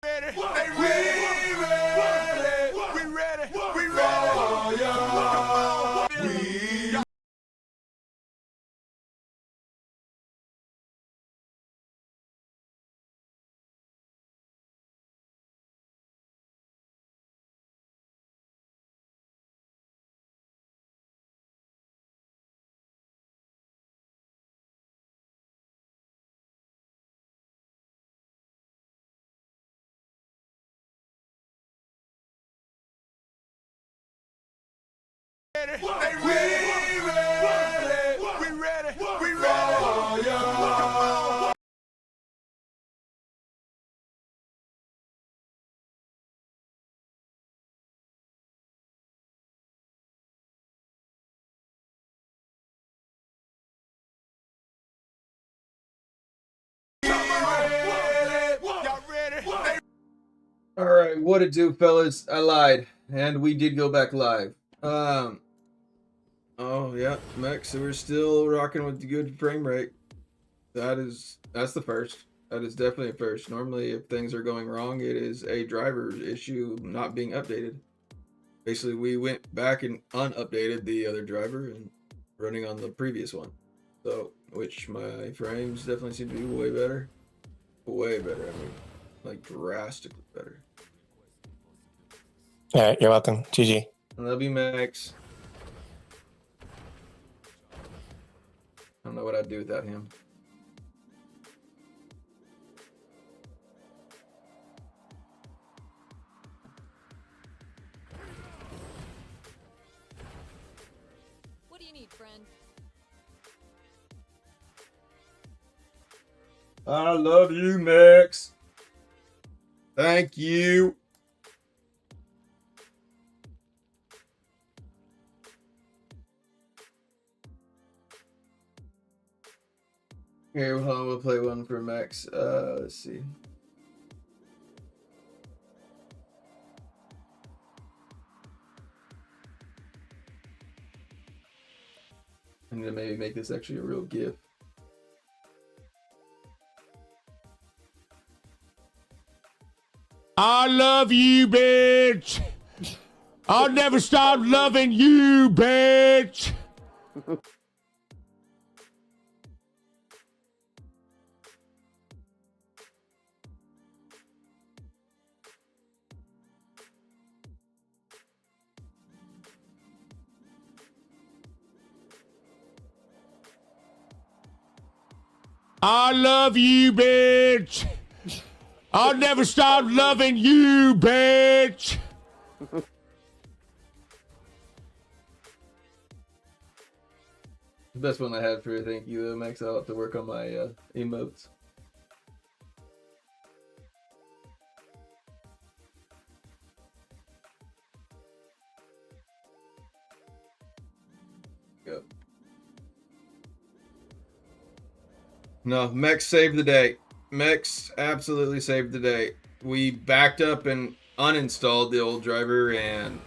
ready. We ready. We ready. We ready. All right, what it do, fellas? I lied, and we did go back live. Oh yeah, Max, so we're still rocking with the good frame rate. That's the first. That is definitely a first. Normally, if things are going wrong, it is a driver issue not being updated. Basically, we went back and unupdated the other driver and running on the previous one. So, which my frames definitely seem to be way better. Way better, I mean, like drastically better. Yeah, you're welcome. GG. I love you, Max. I don't know what I'd do without him. What do you need, friend? I love you, Max. Thank you. Here, hold on, we'll play one for Max. Let's see. I'm gonna maybe make this actually a real GIF. I love you, bitch. I'll never stop loving you, bitch. I love you, bitch. I'll never stop loving you, bitch. The best one I had for thank you, though, Max. I'll have to work on my emotes. Go. No, Mex saved the day. Mex absolutely saved the day. We backed up and uninstalled the old driver, and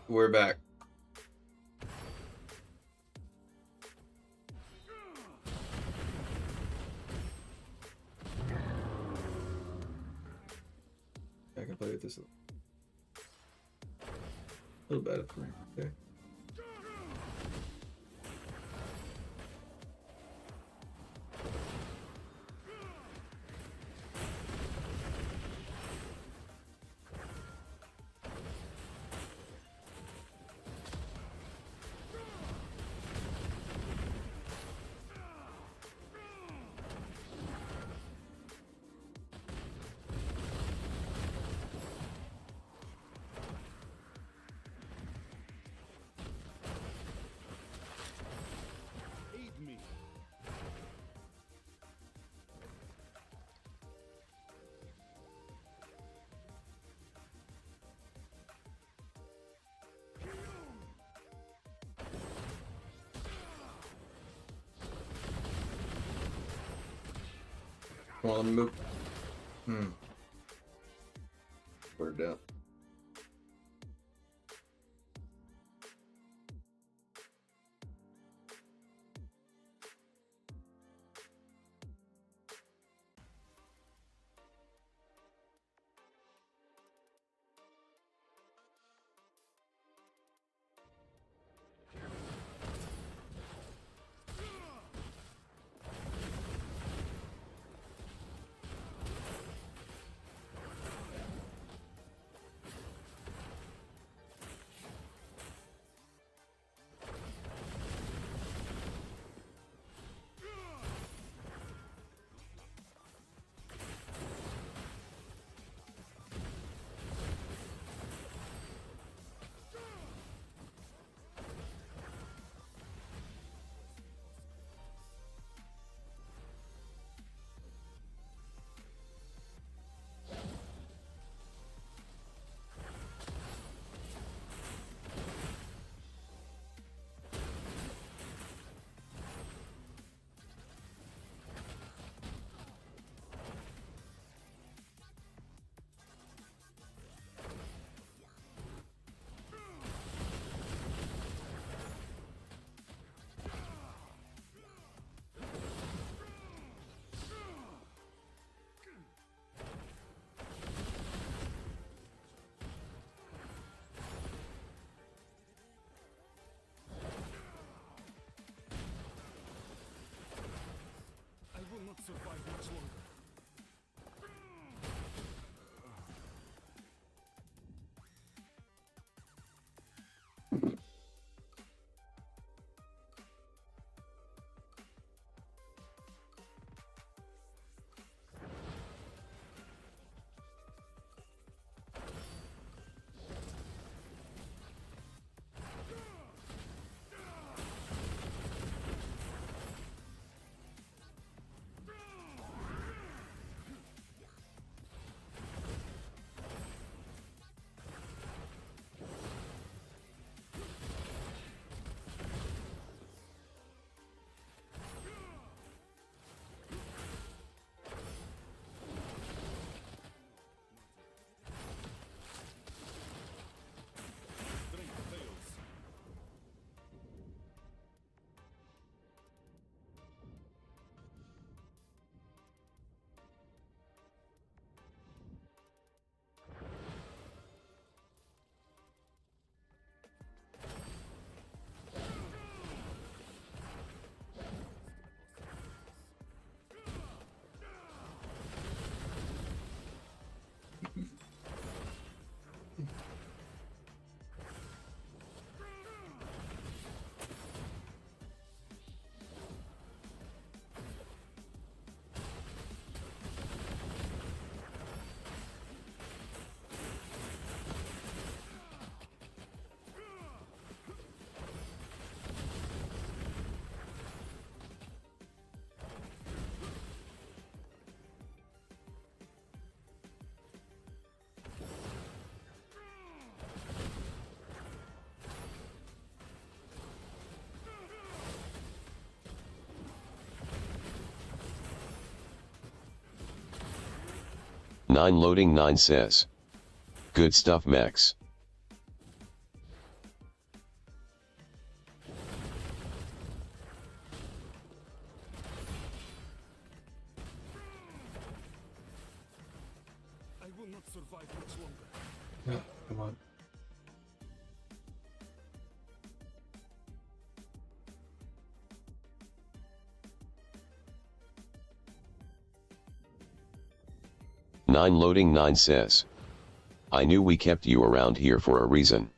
we're back. I can play with this a little better for me. Okay. Come on, let me move. Put it down. 9 loading 9 says. Good stuff, Mex. I will not survive much longer. Yeah, come on. Nine loading 9 says. I knew we kept you around here for a reason.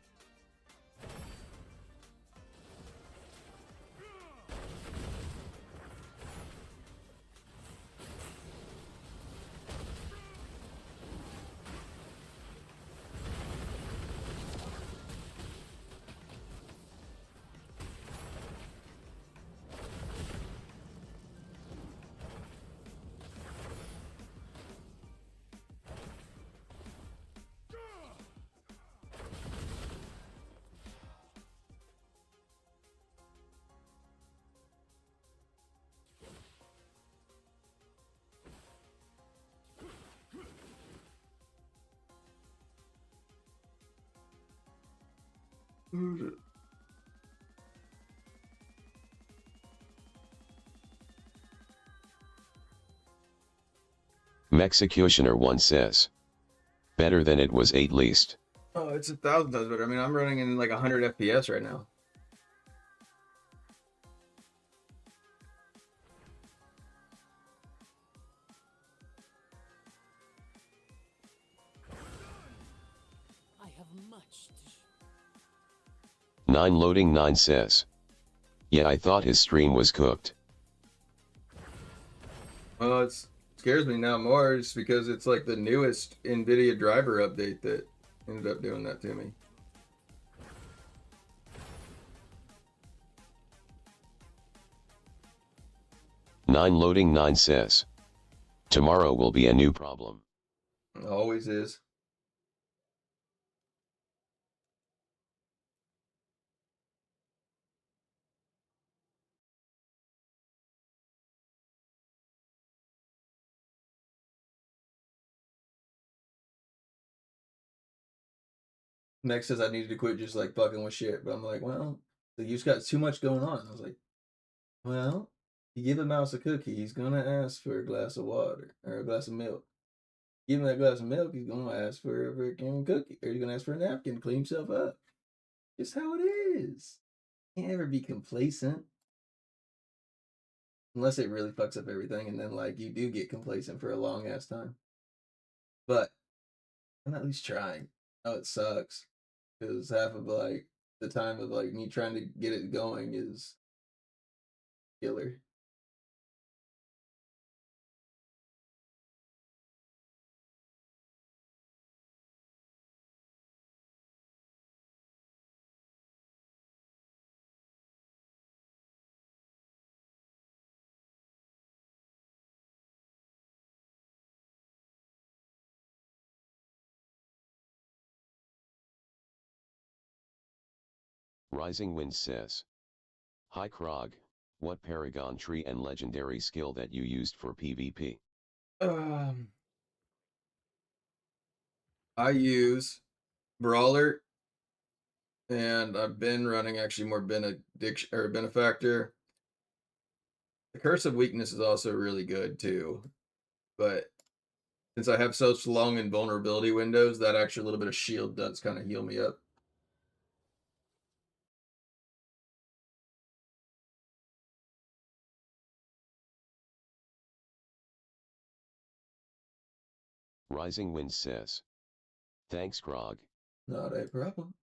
Mexicutioner 1 says. Better than it was 8 least. Oh, it's 1,000 times better. I mean, I'm running in like 100 FPS right now. I have much to 9 loading 9 says. Yeah, I thought his stream was cooked. Well, it scares me now more just because it's like the newest NVIDIA driver update that ended up doing that to me. Nine loading 9 says. Tomorrow will be a new problem. It always is. Next says I needed to quit just like fucking with shit, but I'm like, well, you just got too much going on. I was like, well, you give a mouse a cookie, he's gonna ask for a glass of water or a glass of milk. Give him that glass of milk, he's gonna ask for a freaking cookie, or he's gonna ask for a napkin to clean himself up. Just how it is. Can't ever be complacent. Unless it really fucks up everything, and then like you do get complacent for a long ass time. But I'm at least trying. Oh, it sucks. Because half of like the time of like me trying to get it going is killer. Rising Wind says. Hi Krog, what paragon tree and legendary skill that you used for PvP? I use Brawler, and I've been running actually more Benediction or Benefactor. The Curse of Weakness is also really good too, but since I have such long invulnerability windows, that actually little bit of shield does kind of heal me up. Rising Wind says. Thanks Krog. Not a problem.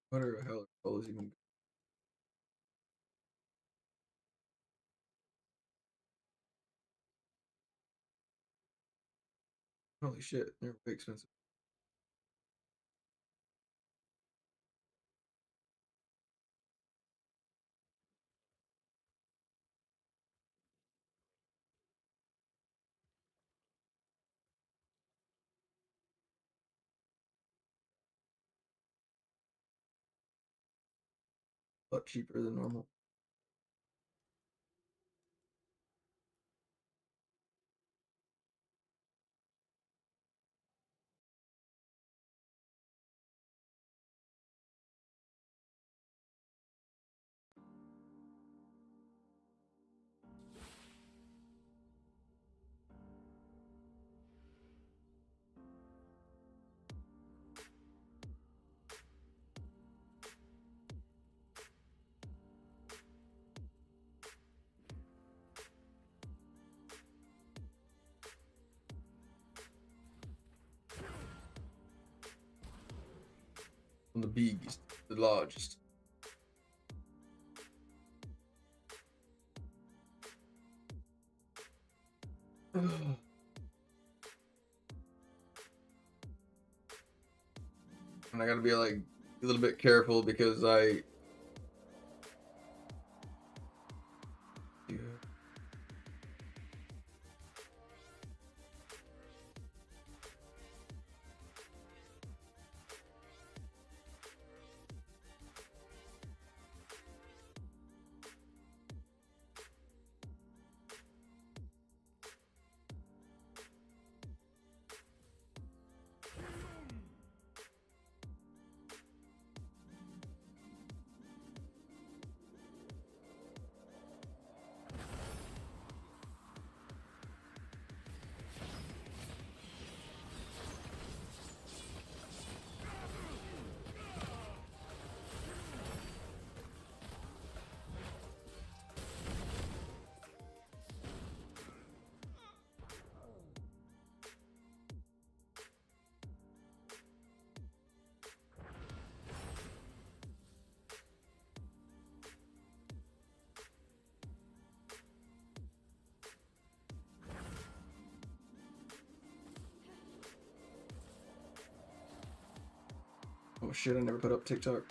Where the hell are colors even? Holy shit, they're way expensive. A lot cheaper than normal. On the biggest, the largest. And I gotta be like a little bit careful because I. Yeah. Oh shit! I never put up TikTok.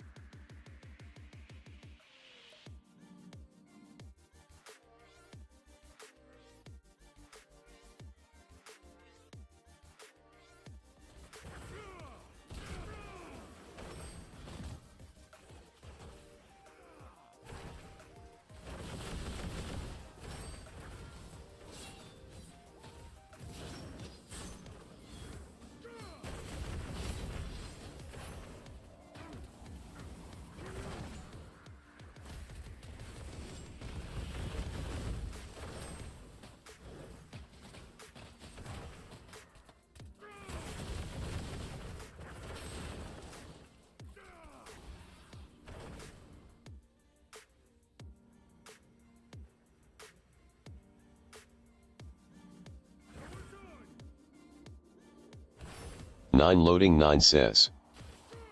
Nine loading 9 says.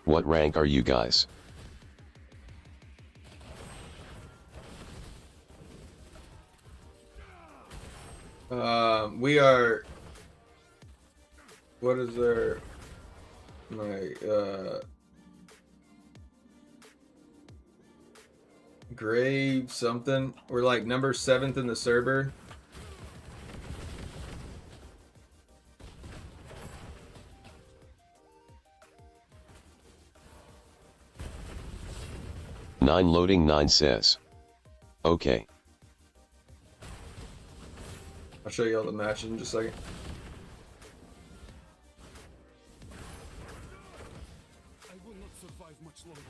What rank are you guys? We are. What is there? My grave something. We're like number 7th in the server. Nine loading 9 says. Okay. I'll show you all the matches in just a second. I will not survive much longer.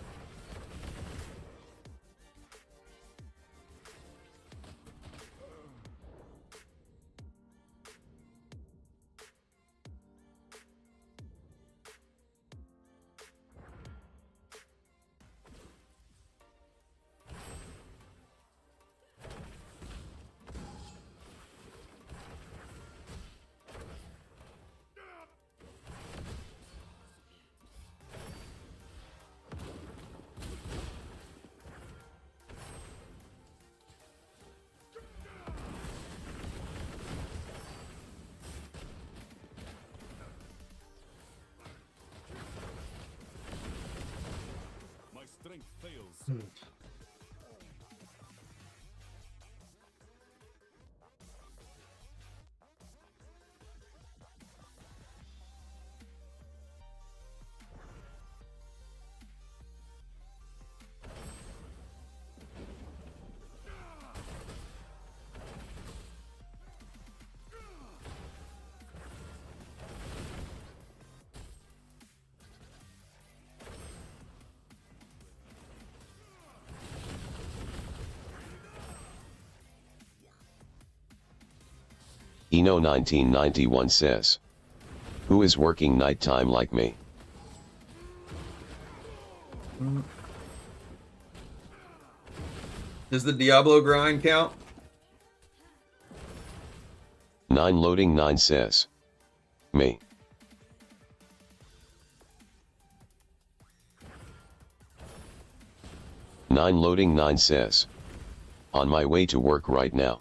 strength fails. Eno 1991 says. Who is working nighttime like me? Does the Diablo grind count? 9 loading 9 says. Me. Nine loading 9 says. On my way to work right now.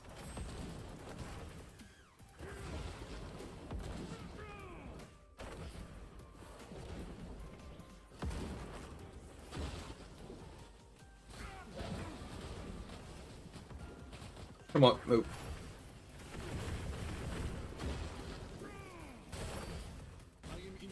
Come on, move. I am injured.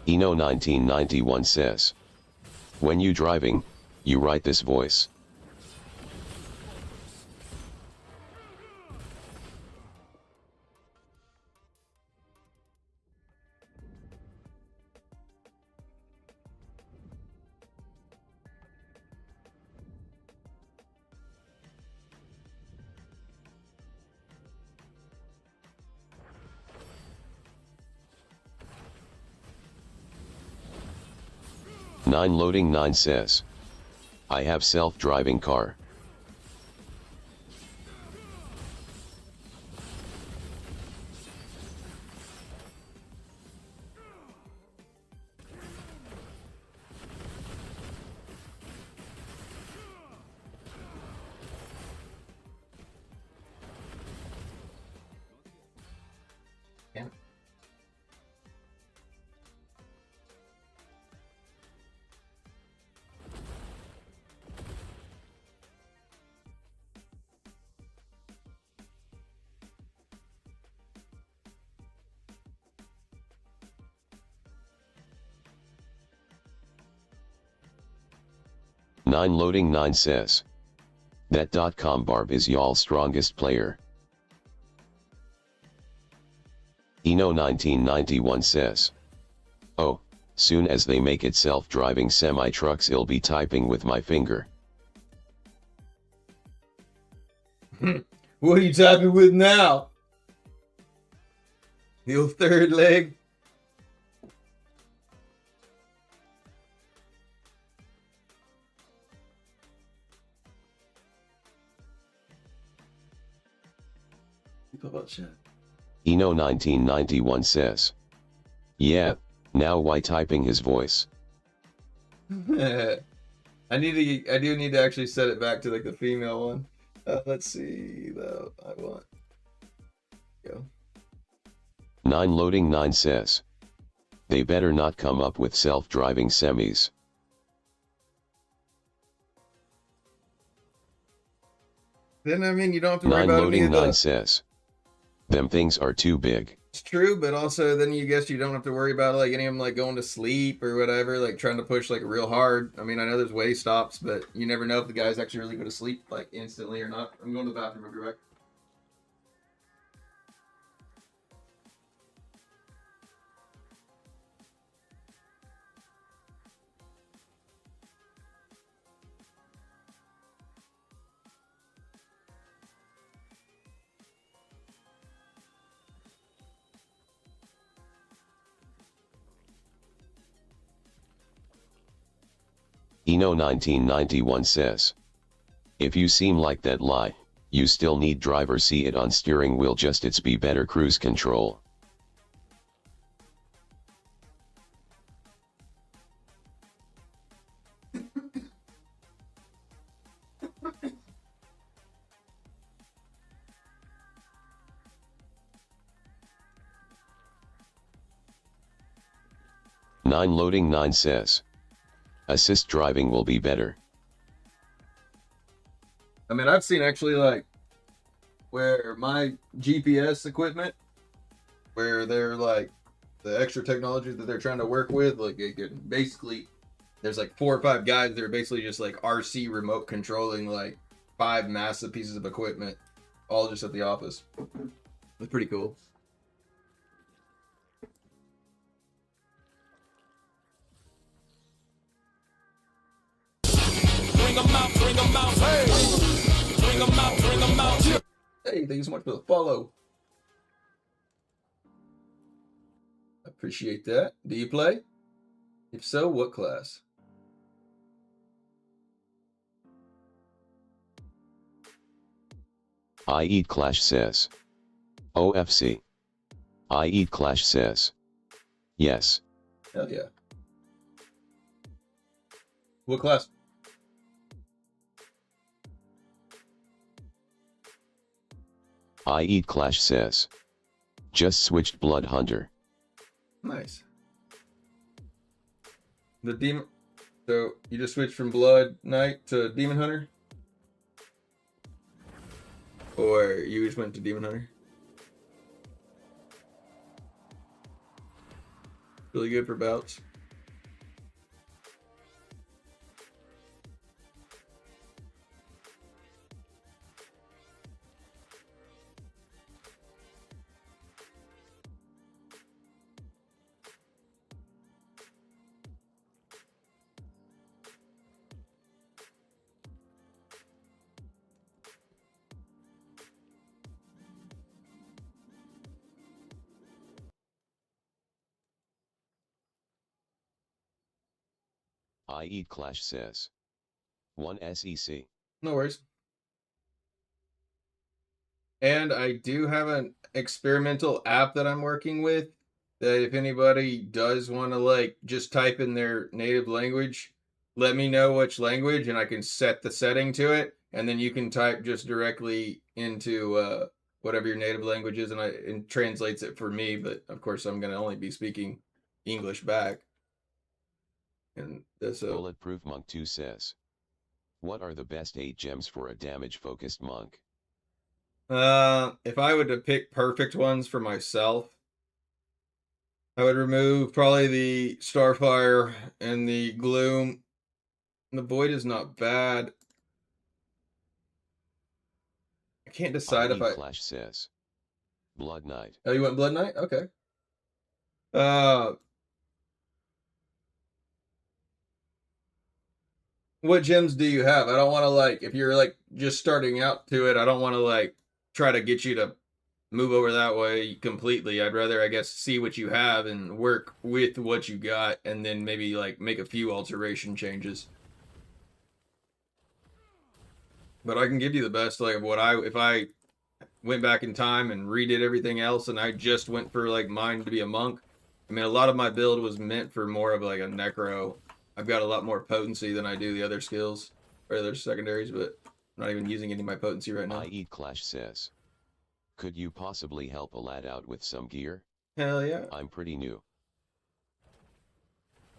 Eno 1991 says. When you driving, you write this voice. Nine loading 9 says. I have self-driving car. Yeah. Nine loading 9 says. That .com Barb is y'all strongest player. Eno 1991 says. Oh, soon as they make it self-driving semi-trucks I'll be typing with my finger. What are you typing with now? The old third leg. About chat. Eno 1991 says. Yeah, now why typing his voice? I do need to actually set it back to like the female one. Let's see though. I want. Go. 9 loading 9 says. They better not come up with self-driving semis. Then I mean you don't have to worry 9 about loading any of 9 the... says. Them things are too big. It's true, but also then you guess you don't have to worry about like any of them like going to sleep or whatever, like trying to push like real hard. I mean, I know there's way stops, but you never know if the guys actually really go to sleep like instantly or not. I'm going to the bathroom. I'll be right back. Eno 1991 says. If you seem like that lie, you still need driver seat on steering wheel, just it's be better cruise control. Nine loading 9 says. Assist driving will be better. I mean, I've seen actually like where my GPS equipment, where they're like the extra technology that they're trying to work with, like it can basically, there's like 4 or 5 guys that are basically just like RC remote controlling like 5 massive pieces of equipment, all just at the office. It's pretty cool. Bring 'em out, bring 'em out, hey! Bring 'em out, bring 'em out. Hey, thank you so much for the follow. Appreciate that. Do you play? If so, what class? I eat Clash says. OFC. I eat Clash says. Yes. Hell yeah. What class? I eat Clash says. Just switched Blood Hunter. Nice. The demon. So you just switched from Blood Knight to Demon Hunter? Or you just went to Demon Hunter? Really good for bouts. I eat Clash says. 1 SEC. No worries. And I do have an experimental app that I'm working with that if anybody does want to like just type in their native language, let me know which language and I can set the setting to it. And then you can type just directly into whatever your native language is, and it translates it for me. But of course, I'm going to only be speaking English back. And that's Bulletproof Monk 2 says. What are the best 8 gems for a damage-focused monk? If I were to pick perfect ones for myself, I would remove probably the Starfire and the Gloom. The Void is not bad. I can't decide if I... Clash says. Blood Knight. Oh, you went Blood Knight? Okay. What gems do you have? I don't want to like, if you're like just starting out to it, I don't want to like try to get you to move over that way completely. I'd rather, I guess, see what you have and work with what you got and then maybe like make a few alteration changes. But I can give you the best, like what if I went back in time and redid everything else and I just went for like mine to be a monk. I mean, a lot of my build was meant for more of like a necro. I've got a lot more potency than I do the other skills or other secondaries, but I'm not even using any of my potency right now. I eat Clash says. Could you possibly help a lad out with some gear? Hell yeah. I'm pretty new.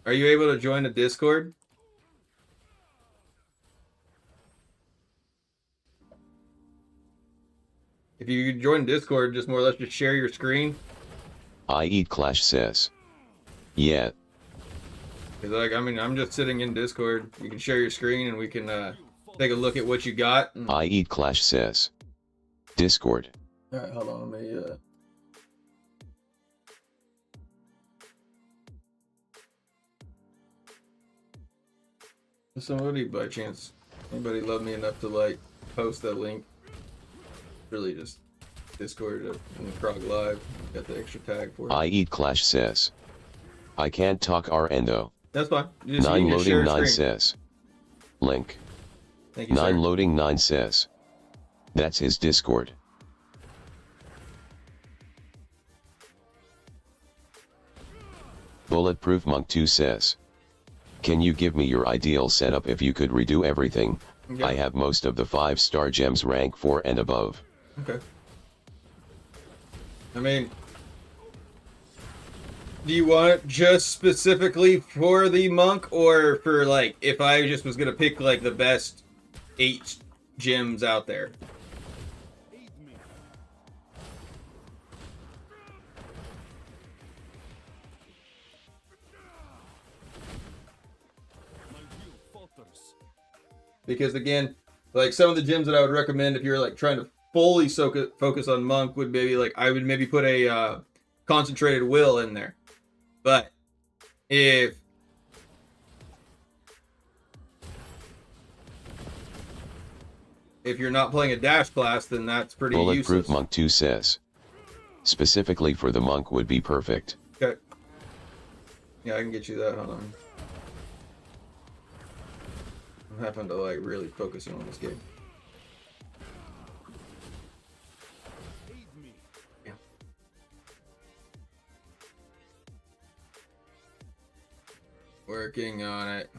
Are you able to join the Discord? If you join Discord, just more or less just share your screen. I eat Clash says. Yeah. Cause like, I mean, I'm just sitting in Discord. You can share your screen and we can take a look at what you got. And... I eat Clash says. Discord. All right, hold on. Let me. Somebody by chance, anybody love me enough to like post that link? Really just Discord and Krog Live. Got the extra tag for it. I eat Clash says. I can't talk RN though. That's fine. You 9 can loading share 9 screen. says. Link. Thank you, 9 sir. loading 9 says. That's his Discord. Bulletproof Monk 2 says. Can you give me your ideal setup if you could redo everything? Okay. I have most of the 5-star gems rank 4 and above. Okay. I mean, do you want it just specifically for the monk, or for like if I just was gonna pick like the best 8 gems out there? Because again, like some of the gems that I would recommend if you're like trying to fully focus on monk would maybe like I would maybe put a concentrated will in there. But if you're not playing a dash class, then that's pretty Bulletproof useless. Monk 2 says. Specifically for the monk would be perfect. Okay. Yeah, I can get you that. Hold on. I'm having to like really focus in on this game. Yeah. Working on it.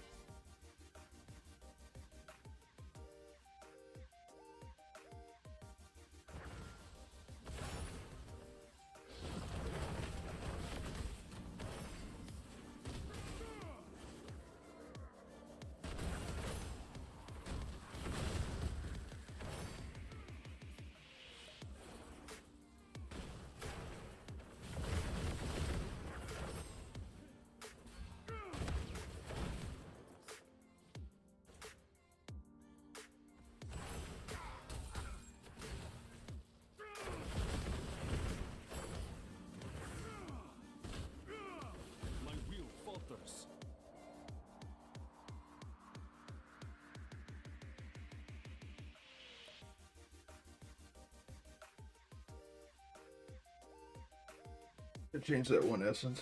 Change that one essence.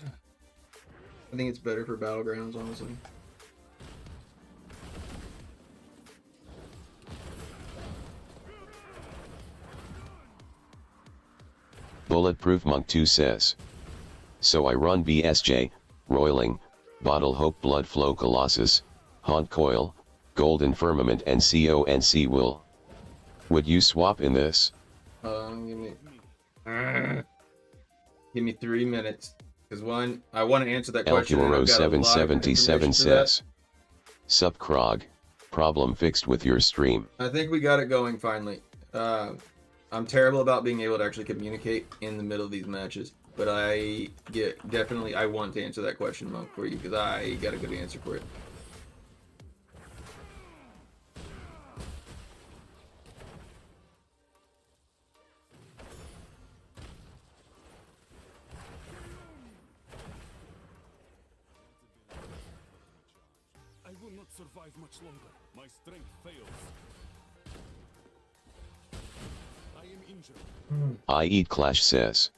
I think it's better for battlegrounds, honestly. Bulletproof Monk 2 says. So I run BSJ, Roiling, Bottle Hope Blood Flow Colossus, Haunt Coil, Golden Firmament and CONC Will. Would you swap in this? Give me 3 minutes. Because one, I want to answer that question. Elcuro 777 says. Sup Krog, problem fixed with your stream. I think we got it going finally. I'm terrible about being able to actually communicate in the middle of these matches. But I want to answer that question, Monk, for you, because I got a good answer for it. I will not survive much longer. My strength fails. I am injured. I Eat Clash says.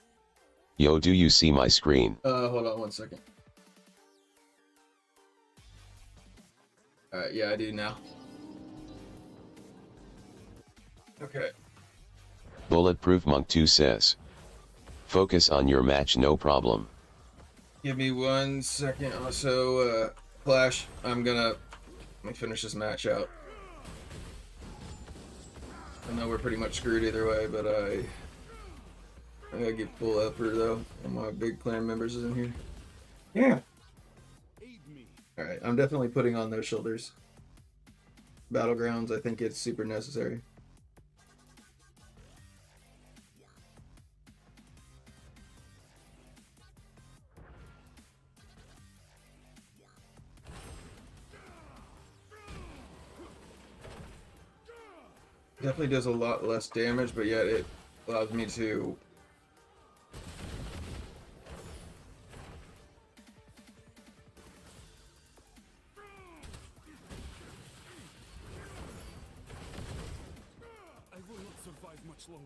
Yo, do you see my screen? Hold on 1 second. Alright, yeah, I do now. Okay. Bulletproof Monk 2 says. Focus on your match, no problem. Give me 1 second. Also, Clash, let me finish this match out. I know we're pretty much screwed either way, but I gotta give full effort though. And my big clan members is in here. Yeah. Alright, I'm definitely putting on those shoulders. Battlegrounds, I think it's super necessary. Definitely does a lot less damage, but yet it allows me to I will not survive much longer.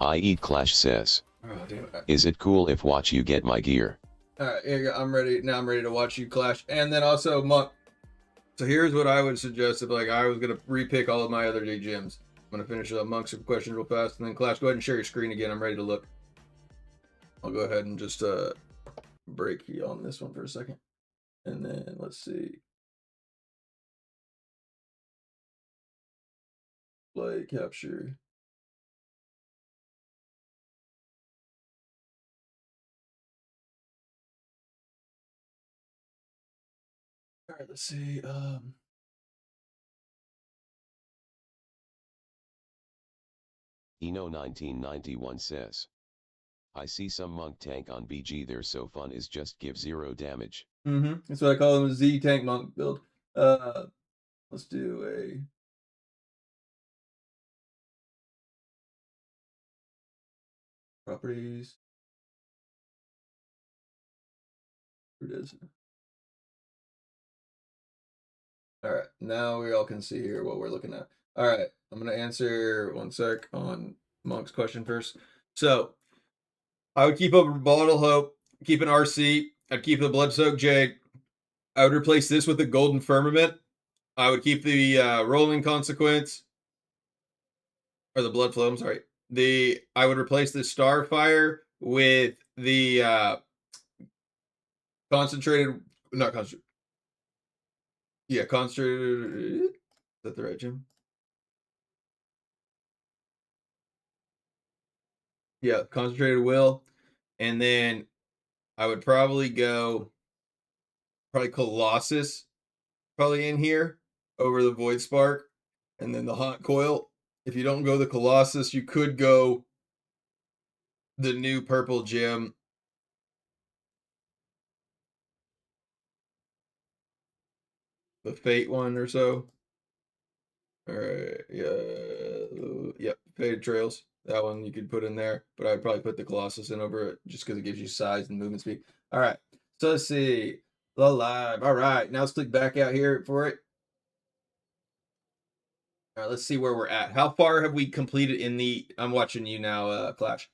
I Eat Clash says, Oh, damn it. is it cool if watch you get my gear? Alright, here you go. I'm ready. Now I'm ready to watch you clash. And then also Monk. So here's what I would suggest if like I was gonna repick all of my other day gyms. I'm gonna finish up Monk's question real fast and then Clash. Go ahead and share your screen again. I'm ready to look. I'll go ahead and just break you on this one for a second. And then let's see. Play capture. All right, let's see. Eno1991 says, I see some monk tank on BG, they're so fun, is just give 0 damage. That's what I call them, a Z tank monk build. Let's do a properties. Where it is. All right, now we all can see here what we're looking at. All right, I'm gonna answer one sec on Monk's question first. So I would keep up Bottle Hope, keep an RC, I'd keep the Bloodsoaked Jade. I would replace this with the Golden Firmament. I would keep the Rolling Consequence, or the Blood Flow, I'm sorry. I would replace the Starfire with the concentrated, not concentrated. Yeah, concentrated. Is that the right gym? Yeah, concentrated will. And then I would probably go Colossus, probably in here over the Void Spark. And then the Hot Coil. If you don't go the Colossus, you could go the new purple gem. The Fate one or so. Alright, yep, Faded Trails. That one you could put in there, but I'd probably put the Colossus in over it just because it gives you size and movement speed. Alright, so let's see. The live. Alright, now let's click back out here for it. Alright, let's see where we're at. How far have we completed in the... I'm watching you now, Clash.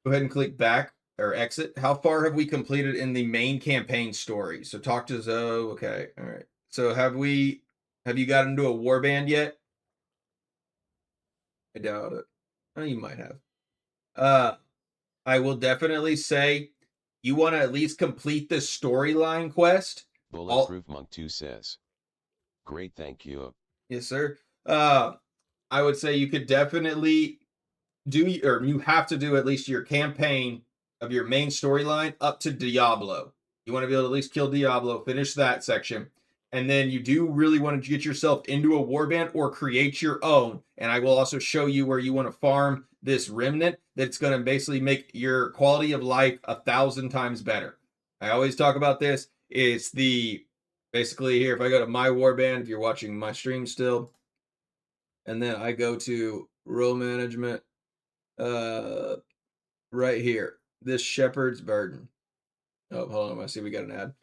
Go ahead and click back or exit. How far have we completed in the main campaign story? So talk to Zoe. Okay, alright. So have you gotten into a warband yet? I doubt it. Oh, you might have. I will definitely say you want to at least complete the storyline quest. Bulletproof Monk 2 says, great, thank you. Yes, sir. I would say you could definitely do, or you have to do at least your campaign of your main storyline up to Diablo. You want to be able to at least kill Diablo, finish that section. And then you do really want to get yourself into a warband or create your own. And I will also show you where you want to farm this remnant that's going to basically make your quality of life 1,000 times better. I always talk about this. It's basically here, if I go to my warband, if you're watching my stream still, and then I go to role management, right here, this Shepherd's Burden. Oh, hold on, I see we got an ad.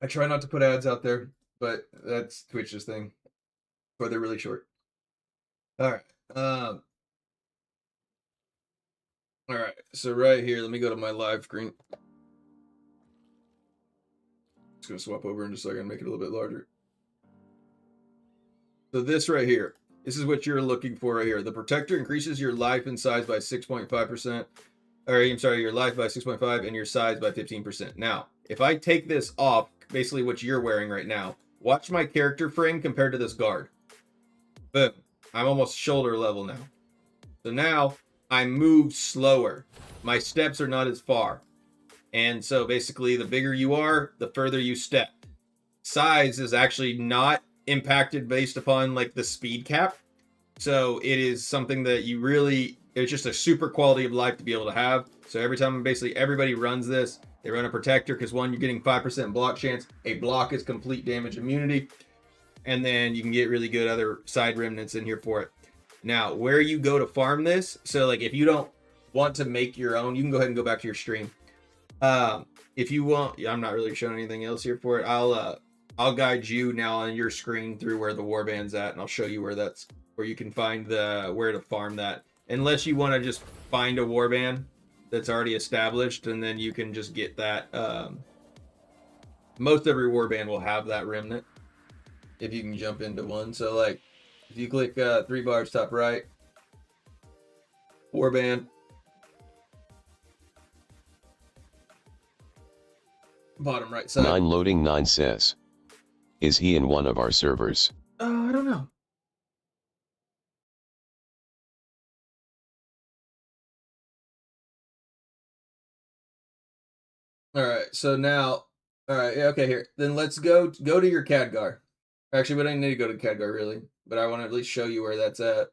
I try not to put ads out there, but that's Twitch's thing. Or they're really short. All right. All right. So right here, let me go to my live screen. Just gonna swap over in just a second, make it a little bit larger. So this right here, this is what you're looking for right here. The Protector increases your life and size by 6.5%. Or I'm sorry, your life by 6.5 and your size by 15%. Now, if I take this off, basically what you're wearing right now, watch my character frame compared to this guard. Boom. I'm almost shoulder level now. So now I move slower. My steps are not as far. And so basically the bigger you are, the further you step. Size is actually not impacted based upon like the speed cap. So it is something that you really, it's just a super quality of life to be able to have. So every time basically everybody runs this, they run a Protector because one, you're getting 5% block chance. A block is complete damage immunity. And then you can get really good other side remnants in here for it. Now, where you go to farm this, so like if you don't want to make your own, you can go ahead and go back to your stream. If you want, I'm not really showing anything else here for it. I'll I'll guide you now on your screen through where the warband's at, and I'll show you where you can find where to farm that. Unless you want to just find a warband that's already established, and then you can just get that. Most every warband will have that remnant if you can jump into one. So like, if you click 3 bars top right, warband, bottom right side. 9 loading 9 says. Is he in one of our servers? I don't know. All right, so now, all right, yeah, okay, here. Then let's go to your Khadgar. Actually, we don't need to go to Khadgar really, but I want to at least show you where that's at.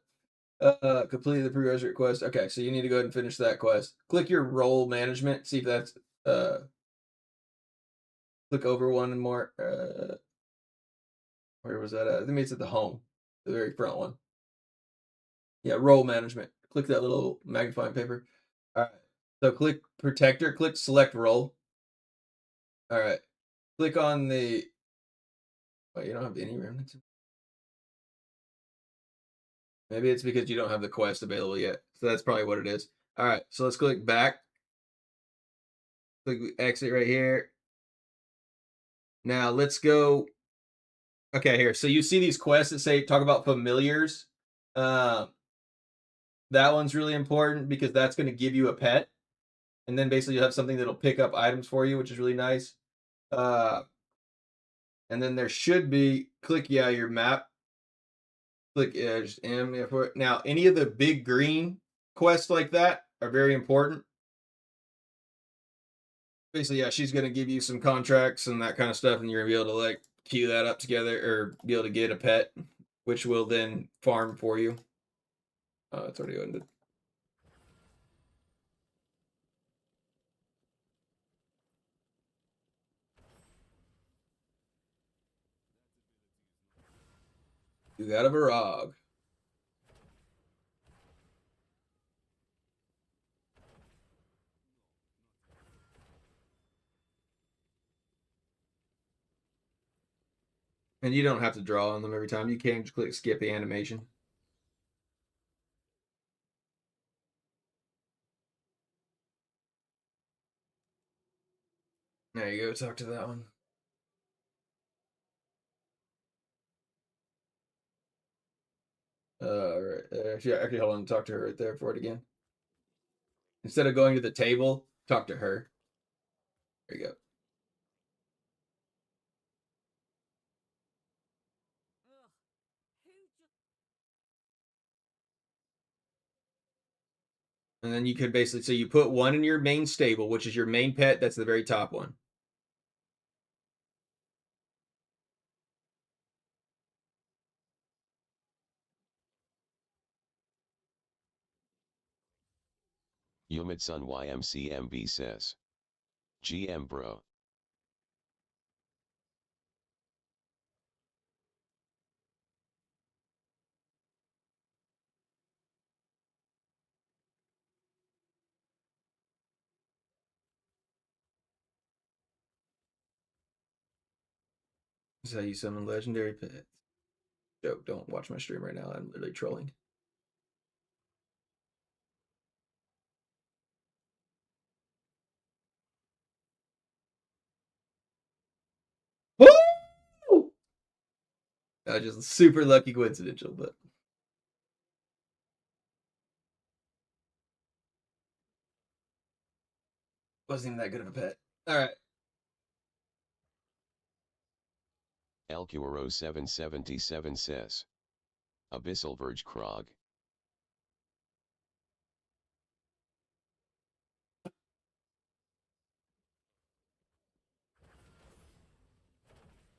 Completed the prerequisite quest. Okay, so you need to go ahead and finish that quest. Click your role management. See if that's click over one and more. Where was that at? I think it's at the home, the very front one. Yeah, role management. Click that little magnifying paper. All right. So click protector. Click select role. All right. Click on the. Oh, you don't have any remnants. Maybe it's because you don't have the quest available yet. So that's probably what it is. All right. So let's click back. Click exit right here. Now let's go. Okay, here. So you see these quests that say talk about familiars. That one's really important because that's going to give you a pet. And then basically you'll have something that'll pick up items for you, which is really nice. And then there should be, click, your map. Click, just M for it. Now, any of the big green quests like that are very important. Basically, she's going to give you some contracts and that kind of stuff, and you're going to be able to, like, queue that up together or be able to get a pet, which will then farm for you. It's already ended. You got a Varog. And you don't have to draw on them every time. You can just click skip the animation. There you go. Talk to that one. Right there. Actually, hold on. Talk to her right there for it again. Instead of going to the table, talk to her. There you go. And then you could basically, so you put one in your main stable, which is your main pet. That's the very top one. Yumitsun YMCMB says. GM bro. This is how you summon legendary pets. Joke, don't watch my stream right now. I'm literally trolling. Woo! Just super lucky coincidental, but wasn't even that good of a pet. All right. Elcuro 777 says. Abyssal Verge Krog.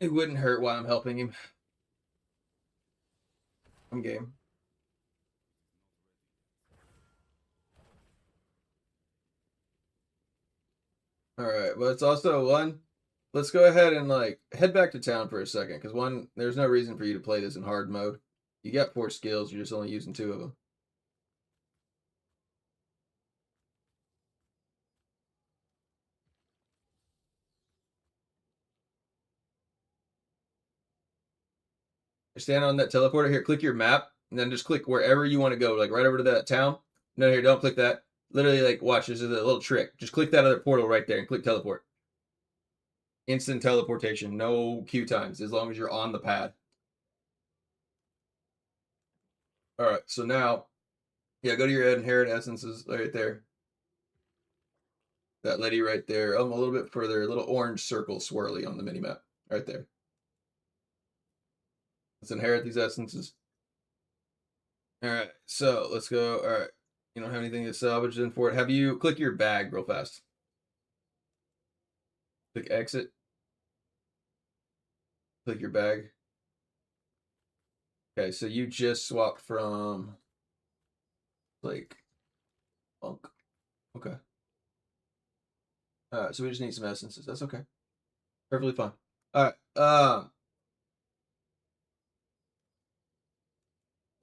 It wouldn't hurt while I'm helping him. I'm game. All right, but it's also one. Let's go ahead and like head back to town for a second, because one, there's no reason for you to play this in hard mode. You got 4 skills, you're just only using 2 of them. stand on that teleporter here, click your map, and then just click wherever you want to go, like right over to that town. No, here, don't click that. Literally, like, watch, this is a little trick. Just click that other portal right there and click teleport. Instant teleportation, no queue times, as long as you're on the pad. Alright, so now, yeah, go to your inherit essences right there. That lady right there, a little bit further, a little orange circle swirly on the minimap, right there. Let's inherit these essences. Alright, so let's go. Alright, you don't have anything to salvage in for it. Have you, click your bag real fast. Click exit. Click your bag. Okay, so you just swapped from, like, monk. Okay. Alright, so we just need some essences. That's okay. Perfectly fine. Alright,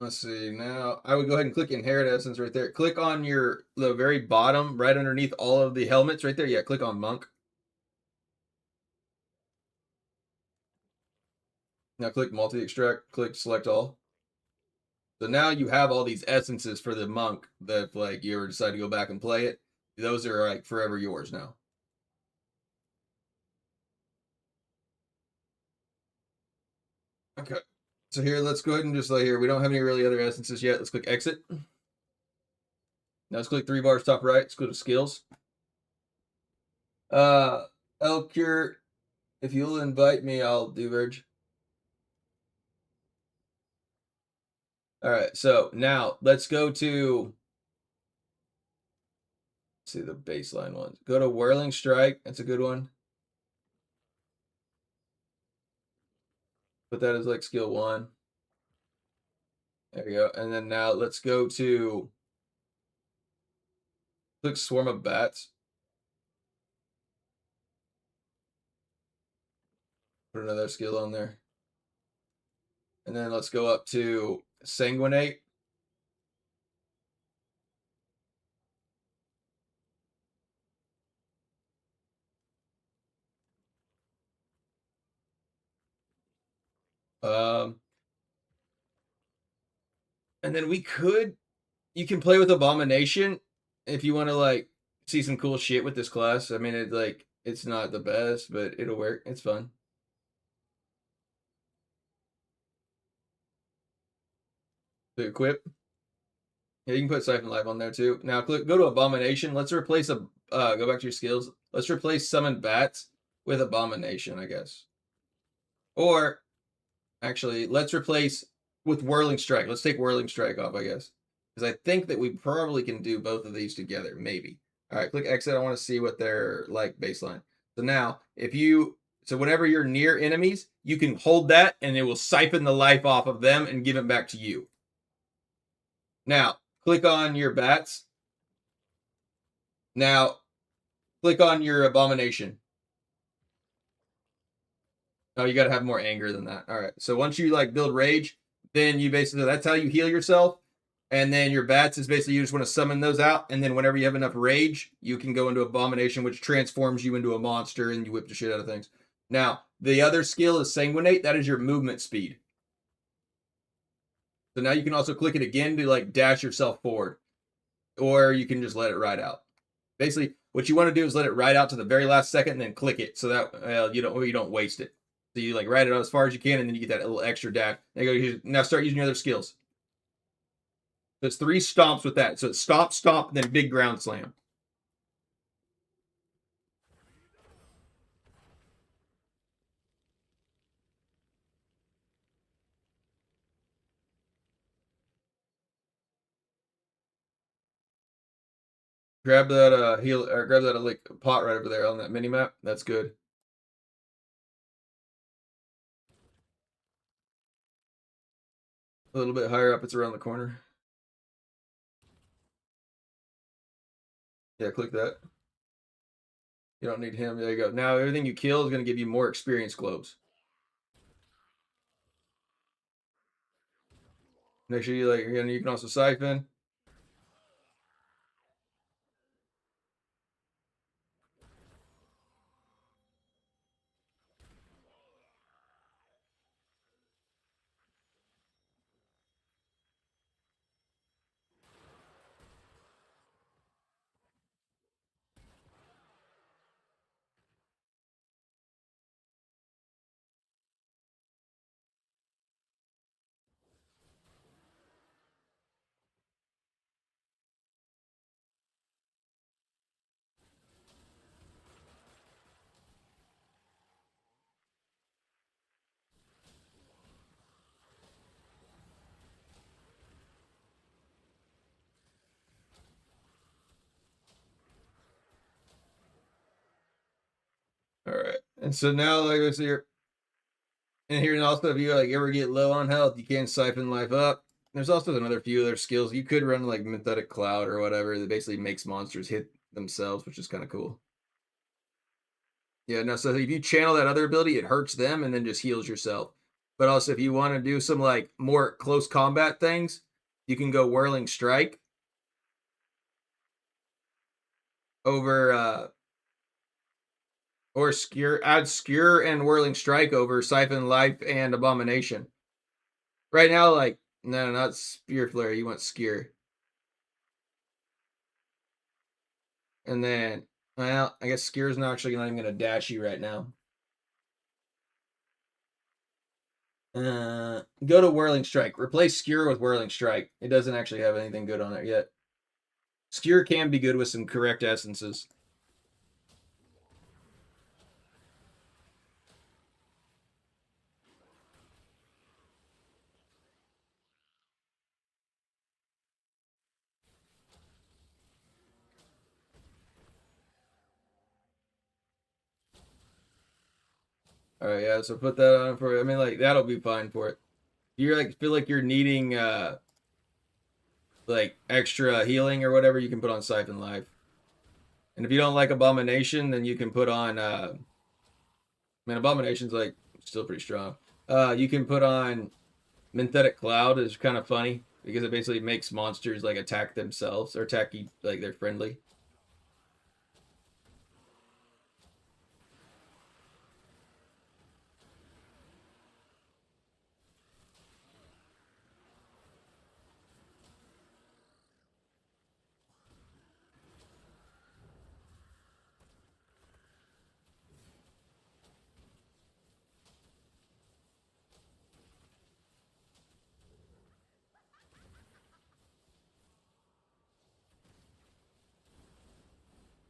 let's see. Now, I would go ahead and click inherit essence right there. Click on the very bottom, right underneath all of the helmets right there. Yeah, click on monk. Now click multi-extract, click select all. So now you have all these essences for the monk that if like you ever decide to go back and play it, those are like forever yours now. Okay. So here, let's go ahead and just like here, we don't have any really other essences yet. Let's click exit. Now let's click 3 bars top right. Let's go to skills. Elcure, if you'll invite me, I'll do Verge. Alright, so now let's go to, let's see the baseline ones. Go to Whirling Strike, that's a good one. Put that as like skill 1. There we go. And then now let's go to, click Swarm of Bats. Put another skill on there. And then let's go up to Sanguinate. And then you can play with Abomination if you want to like see some cool shit with this class. I mean, it's not the best, but it'll work. It's fun. To equip. Yeah, you can put Siphon Life on there too. Now go to Abomination. Let's replace go back to your skills. Let's replace Summon Bats with Abomination, I guess. Or actually, let's replace with Whirling Strike. Let's take Whirling Strike off, I guess. Because I think that we probably can do both of these together, maybe. All right, click exit. I want to see what they're like baseline. So now, whenever you're near enemies, you can hold that and it will siphon the life off of them and give it back to you. Now, click on your bats. Now, click on your Abomination. Oh, you got to have more anger than that. All right. So once you like build rage, then you basically, that's how you heal yourself. And then your bats is basically you just want to summon those out. And then whenever you have enough rage, you can go into Abomination, which transforms you into a monster and you whip the shit out of things. Now, the other skill is Sanguinate. That is your movement speed. So now you can also click it again to like dash yourself forward. Or you can just let it ride out. Basically, what you want to do is let it ride out to the very last second and then click it so that you don't waste it. So you like ride it out as far as you can, and then you get that little extra dash. Now start using your other skills. So it's 3 stomps with that. So it's stomp, stomp, then big ground slam. Grab that heal, or grab that like pot right over there on that mini map. That's good. A little bit higher up, it's around the corner. Yeah, click that. You don't need him. There you go. Now everything you kill is going to give you more experience globes. Make sure you can also siphon. All right, and so now like I see and here, and also if you like ever get low on health, you can siphon life up. There's also another few other skills you could run, like Synthetic Cloud or whatever, that basically makes monsters hit themselves, which is kind of cool. Yeah, no, so if you channel that other ability, it hurts them and then just heals yourself. But also, if you want to do some like more close combat things, you can go Whirling Strike over or add Skewer and Whirling Strike over Siphon Life and Abomination. Right now, like, no, not Spear Flare, you want Skewer. And then, well, I guess Skewer's not actually not even going to dash you right now. Go to Whirling Strike. Replace Skewer with Whirling Strike. It doesn't actually have anything good on it yet. Skewer can be good with some correct essences. All right, yeah. So put that on for. I mean, like that'll be fine for it. You're like feel like you're needing like extra healing or whatever, you can put on Siphon Life. And if you don't like Abomination, then you can put on. Man, Abomination's like still pretty strong. You can put on Synthetic Cloud. Is kind of funny because it basically makes monsters like attack themselves or attack you like they're friendly.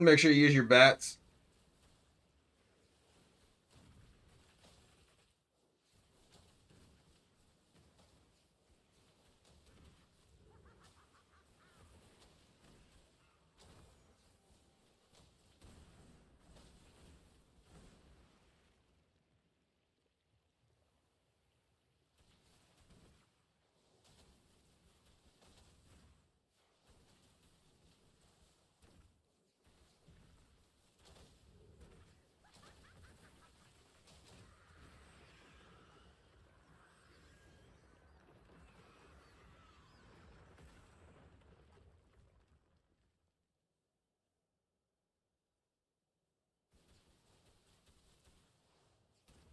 Make sure you use your bats.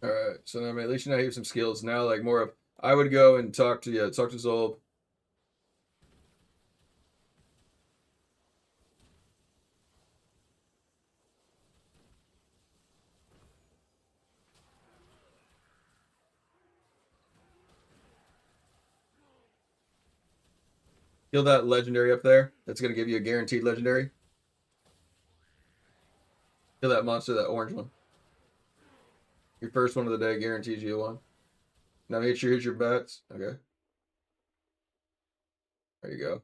All right, so I mean, at least you know you have some skills now. Like more of, I would go and talk to Zolb. Kill that legendary up there. That's gonna give you a guaranteed legendary. Kill that monster, that orange one. Your first one of the day guarantees you one. Now make sure you hit your bats. Okay. There you go.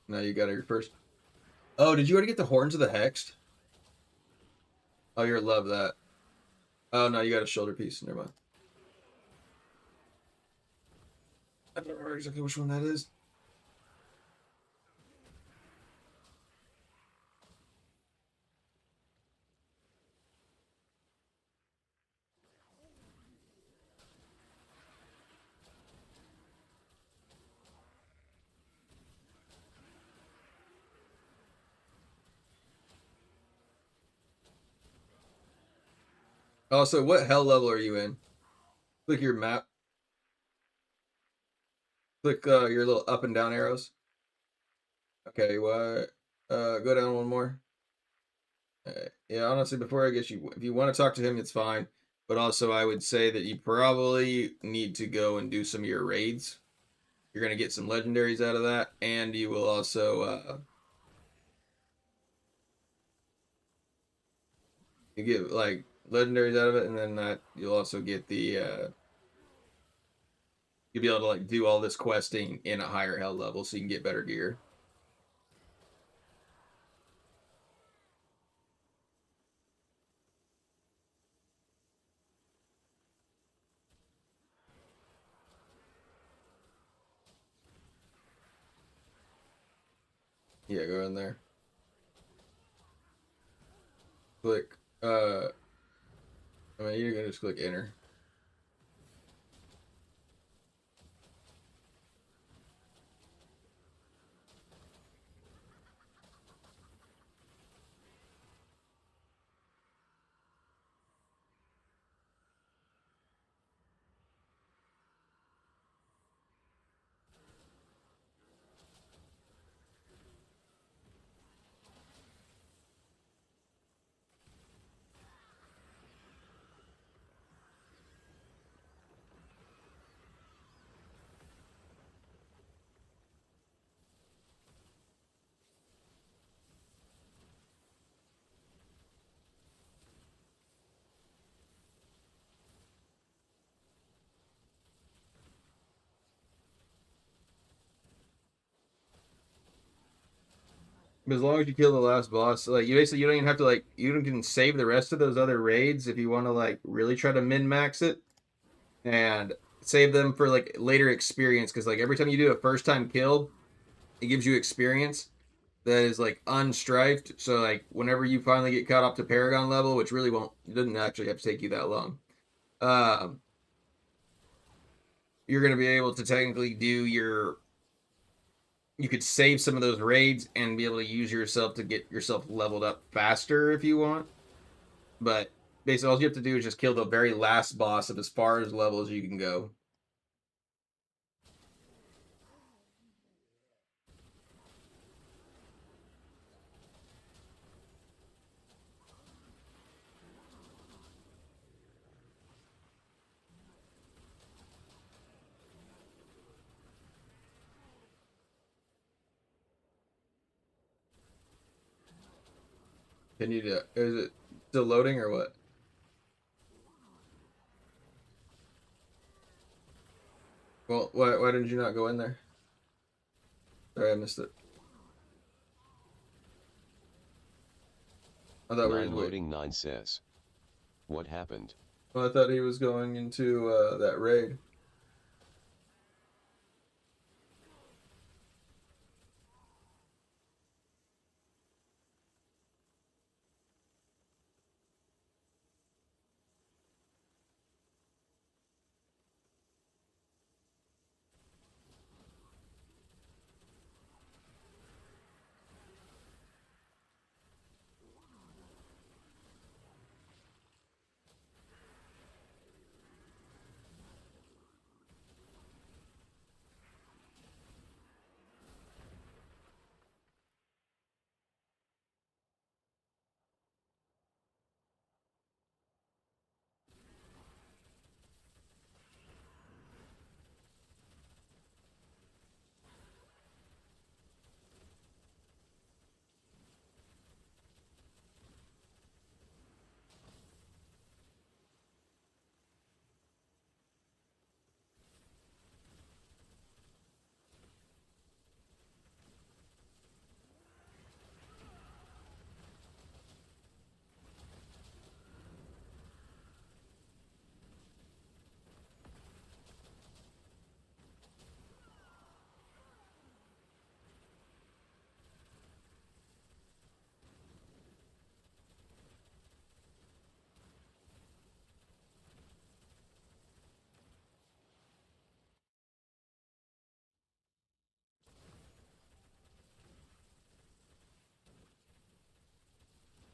Now you got your first. Oh, did you already get the horns of the hexed? Oh, you're love that. Oh no, you got a shoulder piece. Never mind. I don't remember exactly which one that is. Also, what hell level are you in? Click your map. Click your little up and down arrows. Okay, what? Go down one more. Yeah, honestly, before I guess you, if you want to talk to him, it's fine. But also, I would say that you probably need to go and do some of your raids. You're gonna get some legendaries out of that, and you will also you get like legendaries out of it, and then that you'll also get the you'll be able to like do all this questing in a higher hell level, so you can get better gear. Yeah, go in there. Click. I mean, you're gonna just click enter. But as long as you kill the last boss, like you don't even have to like you can save the rest of those other raids if you want to like really try to min max it and save them for like later experience because like every time you do a first time kill, it gives you experience that is like unstrifed. So like whenever you finally get caught up to Paragon level, which really won't, it doesn't actually have to take you that long. Um, you're gonna be able to technically do your. You could save some of those raids and be able to use yourself to get yourself leveled up faster if you want. But basically, all you have to do is just kill the very last boss of as far as level as you can go. Can you do? Is it still loading or what? Well, why didn't you not go in there? Sorry, I missed it. I thought we were 9 just waiting. loading 9 says. What happened? Well, I thought he was going into that raid.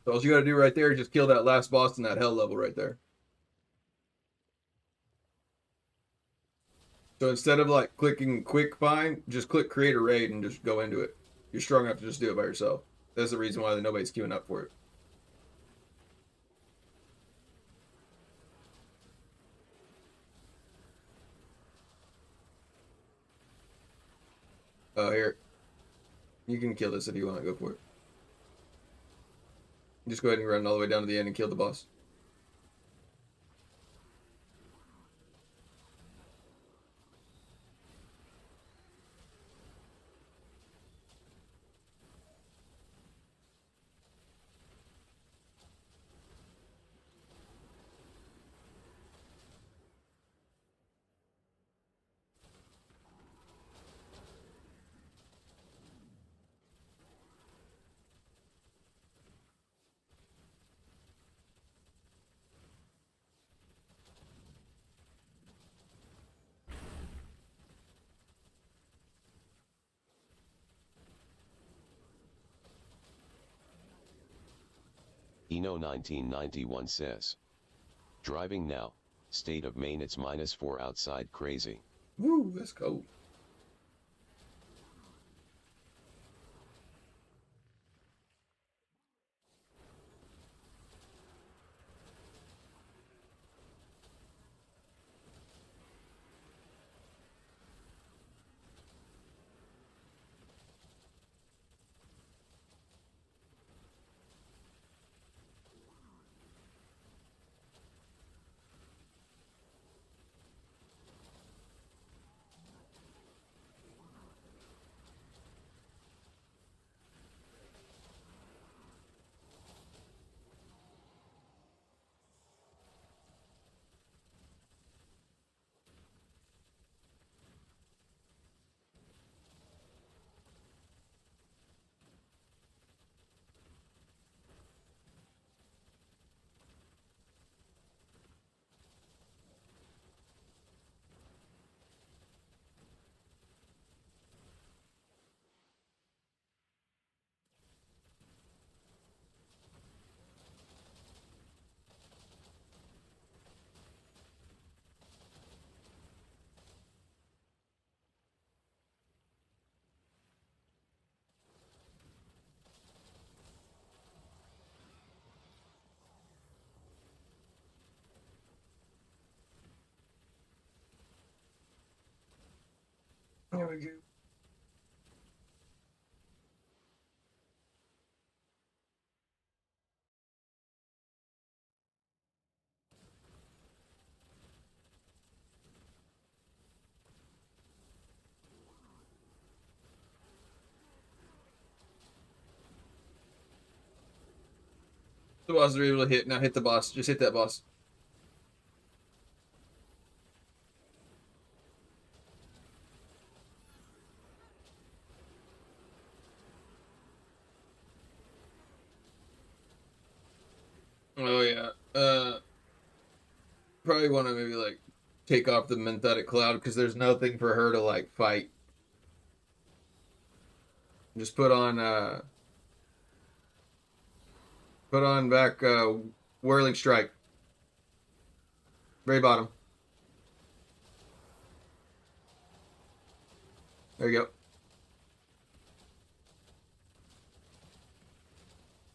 So all you gotta do right there is just kill that last boss in that hell level right there. So instead of like clicking quick find, just click create a raid and just go into it. You're strong enough to just do it by yourself. That's the reason why nobody's queuing up for it. Oh, here. You can kill this if you want to go for it. Just go ahead and run all the way down to the end and kill the boss. Eno 1991 says. Driving now, state of Maine it's -4 outside crazy. Woo, that's cold. There we go. The boss are able to hit. Now hit the boss. Just hit that boss. Oh yeah. Probably want to maybe like take off the Menthetic Cloud because there's nothing for her to like fight. Just put on back Whirling Strike. Very bottom. There you go.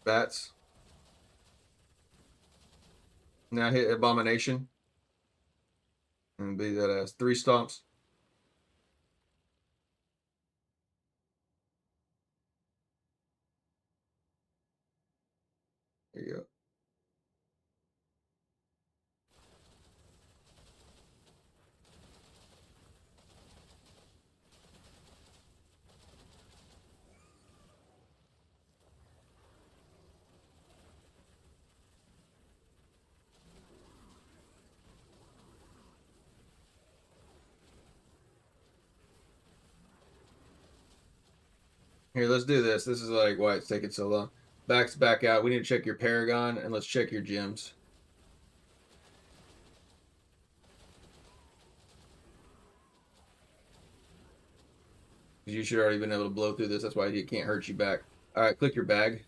Bats. Now hit Abomination. And be that as 3 stomps. There you go. Here, let's do this. This is like why it's taking so long. Back out. We need to check your Paragon and let's check your gems. You should already been able to blow through this. That's why it can't hurt you back. All right, click your bag.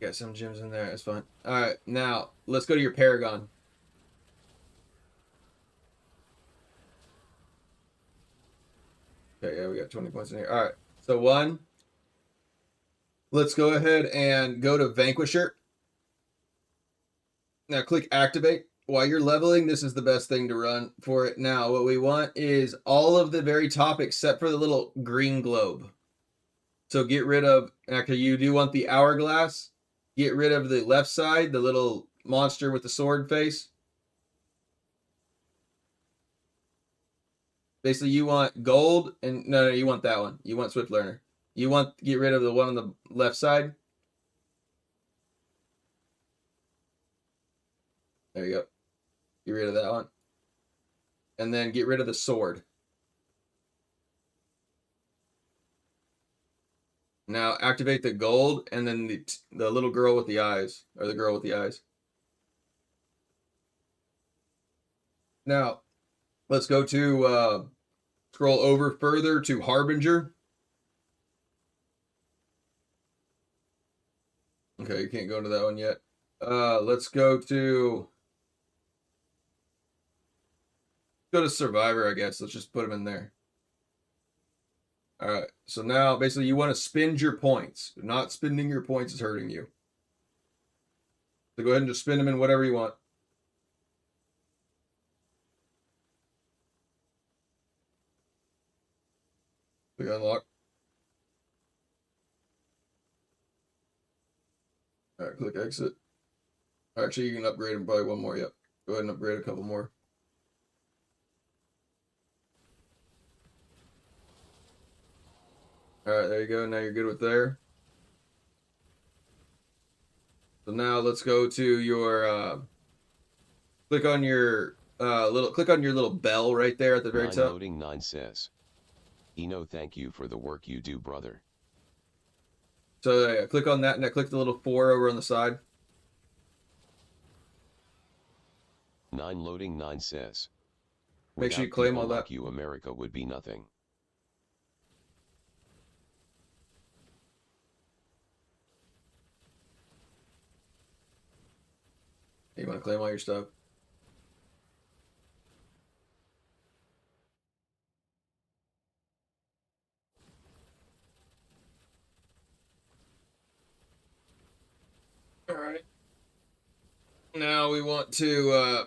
Got some gems in there. That's fine. All right, now let's go to your Paragon. Okay, yeah, we got 20 points in here. All right, so 1. Let's go ahead and go to Vanquisher. Now click Activate. While you're leveling, this is the best thing to run for it. Now, what we want is all of the very top except for the little green globe. So get rid of, actually you do want the hourglass. Get rid of the left side, the little monster with the sword face. Basically, you want gold, and no, you want that one. You want Swift Learner. You want get rid of the one on the left side. There you go. Get rid of that one. And then get rid of the sword. Now activate the gold, and then the little girl with the eyes, or the girl with the eyes. Now, let's go to Scroll over further to Harbinger. Okay, you can't go into that one yet. Let's go to Survivor, I guess. Let's just put him in there. All right. So now, basically, you want to spend your points. Not spending your points is hurting you. So go ahead and just spend them in whatever you want. Click unlock. All right, click exit. Actually, you can upgrade them probably one more. Yep. Go ahead and upgrade a couple more. All right, there you go. Now you're good with there. So now let's go to your click on your little bell right there at the very top. Loading 9 says, Eno, thank you for the work you do, brother. So yeah, click on that and now click the little 4 over on the side. 9 loading 9 says, Make sure you without claim people all that. like you, America would be nothing. You want to claim all your stuff. All right. Now we want to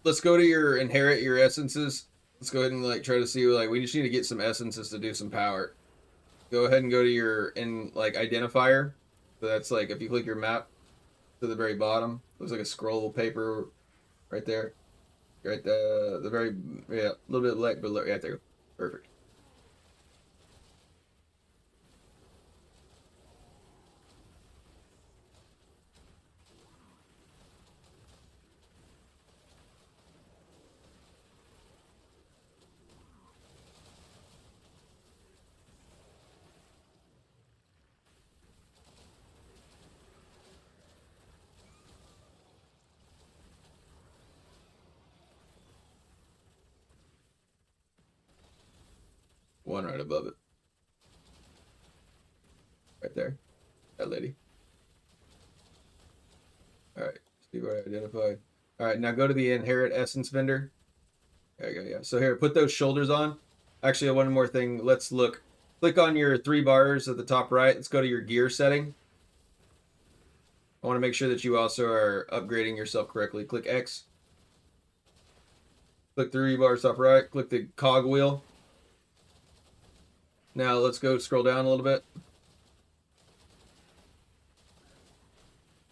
let's go to your inherit your essences. Let's go ahead and like try to see like we just need to get some essences to do some power. Go ahead and go to your identifier. So that's like if you click your map to the very bottom, looks like a scroll paper right there. Right the very a little bit like below. Yeah, there you go. Perfect. One right above it. Right there. That lady. Alright. See what I identified. Alright, now go to the inherit essence vendor. There you go, yeah. So here, put those shoulders on. Actually, one more thing. Let's look. Click on your 3 bars at the top right. Let's go to your gear setting. I want to make sure that you also are upgrading yourself correctly. Click X. Click 3 bars top right. Click the cog wheel. Now let's go scroll down a little bit.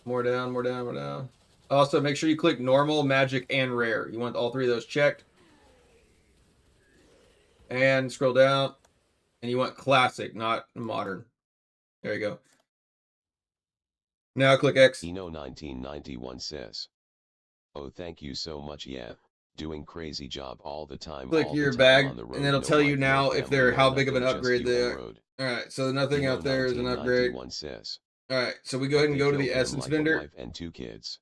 More down, more down, more down. Also, make sure you click normal, magic, and rare. You want all 3 of those checked. And scroll down. And you want classic, not modern. There you go. Now click X. Eno 1991 says, oh, thank you so much, yeah. Doing crazy job all the time. Click all your the time bag, on the road, and it'll no tell you wife, now no if family, they're no how big of an nothing, upgrade just they you on are. road. All right, so nothing Eno out there is an upgrade. 1991 says, All right, so we go ahead and go to the essence like vendor. A wife and 2 kids.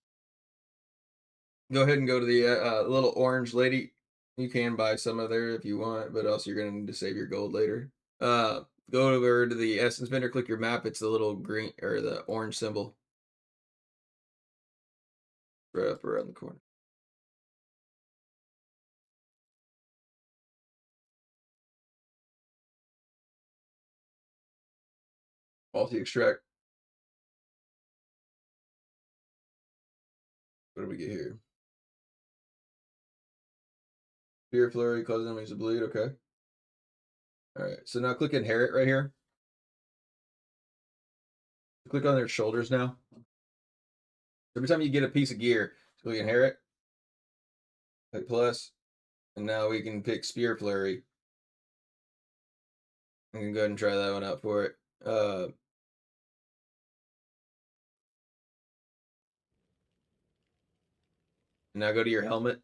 Go ahead and go to the little orange lady. You can buy some of there if you want, but also you're going to need to save your gold later. Go over to the essence vendor, click your map. It's the little green or the orange symbol. Right up around the corner. Multi-extract. What do we get here? Fear flurry causes enemies to bleed. Okay. All right. So now click inherit right here. Click on their shoulders now. Every time you get a piece of gear, click inherit. Click plus. And now we can pick spear flurry. I can go ahead and try that one out for it. Now go to your helmet.